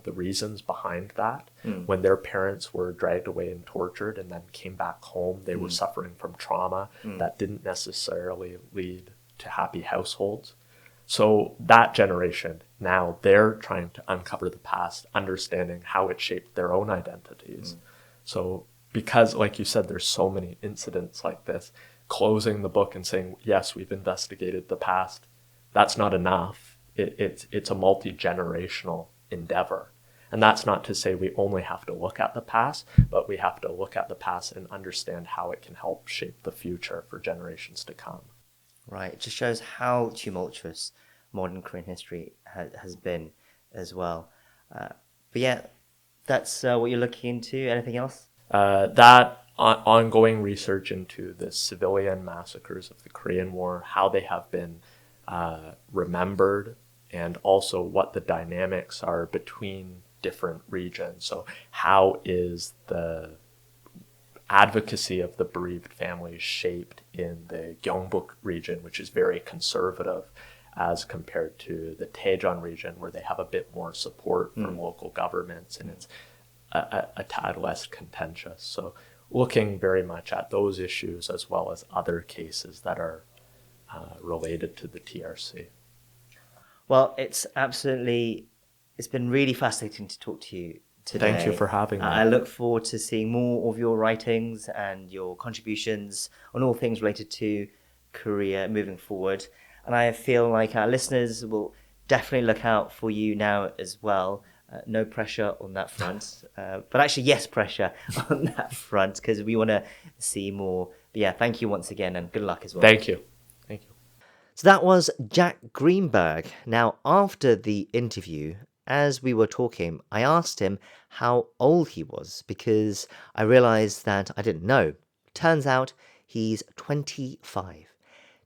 the reasons behind that. When their parents were dragged away and tortured and then came back home, they were suffering from trauma that didn't necessarily lead to happy households. So that generation, now they're trying to uncover the past, understanding how it shaped their own identities. So because, like you said, there's so many incidents like this, closing the book and saying, yes, we've investigated the past, that's not enough. It's a multi-generational endeavor. And that's not to say we only have to look at the past, but we have to look at the past and understand how it can help shape the future for generations to come. Right. It just shows how tumultuous modern Korean history has been as well. But that's what you're looking into. Anything else? That ongoing research into the civilian massacres of the Korean War, how they have been remembered, and also what the dynamics are between different regions. So how is the advocacy of the bereaved families shaped in the Gyeongbuk region, which is very conservative, as compared to the Daejeon region, where they have a bit more support from local governments, and it's a tad less contentious. So looking very much at those issues as well as other cases that are related to the TRC. Well, it's been really fascinating to talk to you today. Thank you for having me. I look forward to seeing more of your writings and your contributions on all things related to Korea moving forward. And I feel like our listeners will definitely look out for you now as well. No pressure on that front, but actually, yes, pressure on that front, because we want to see more. But thank you once again, and good luck as well. Thank you. So that was Jack Greenberg. Now, after the interview, as we were talking, I asked him how old he was, because I realized that I didn't know. Turns out he's 25.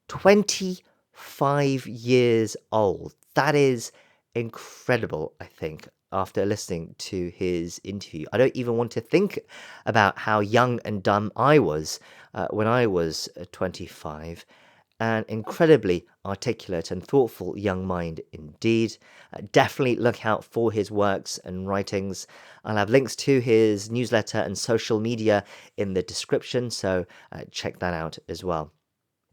25 years old. That is incredible, I think, after listening to his interview. I don't even want to think about how young and dumb I was when I was 25. An incredibly articulate and thoughtful young mind indeed. Definitely look out for his works and writings. I'll have links to his newsletter and social media in the description, so check that out as well.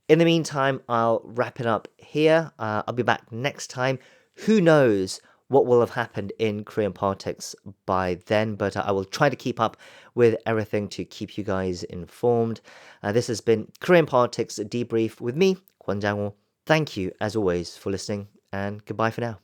In the meantime, I'll wrap it up here. I'll be back next time. Who knows what will have happened in Korean politics by then, but I will try to keep up with everything to keep you guys informed. This has been Korean Politics Debrief with me, Kwon Jang-woo. Thank you, as always, for listening, and goodbye for now.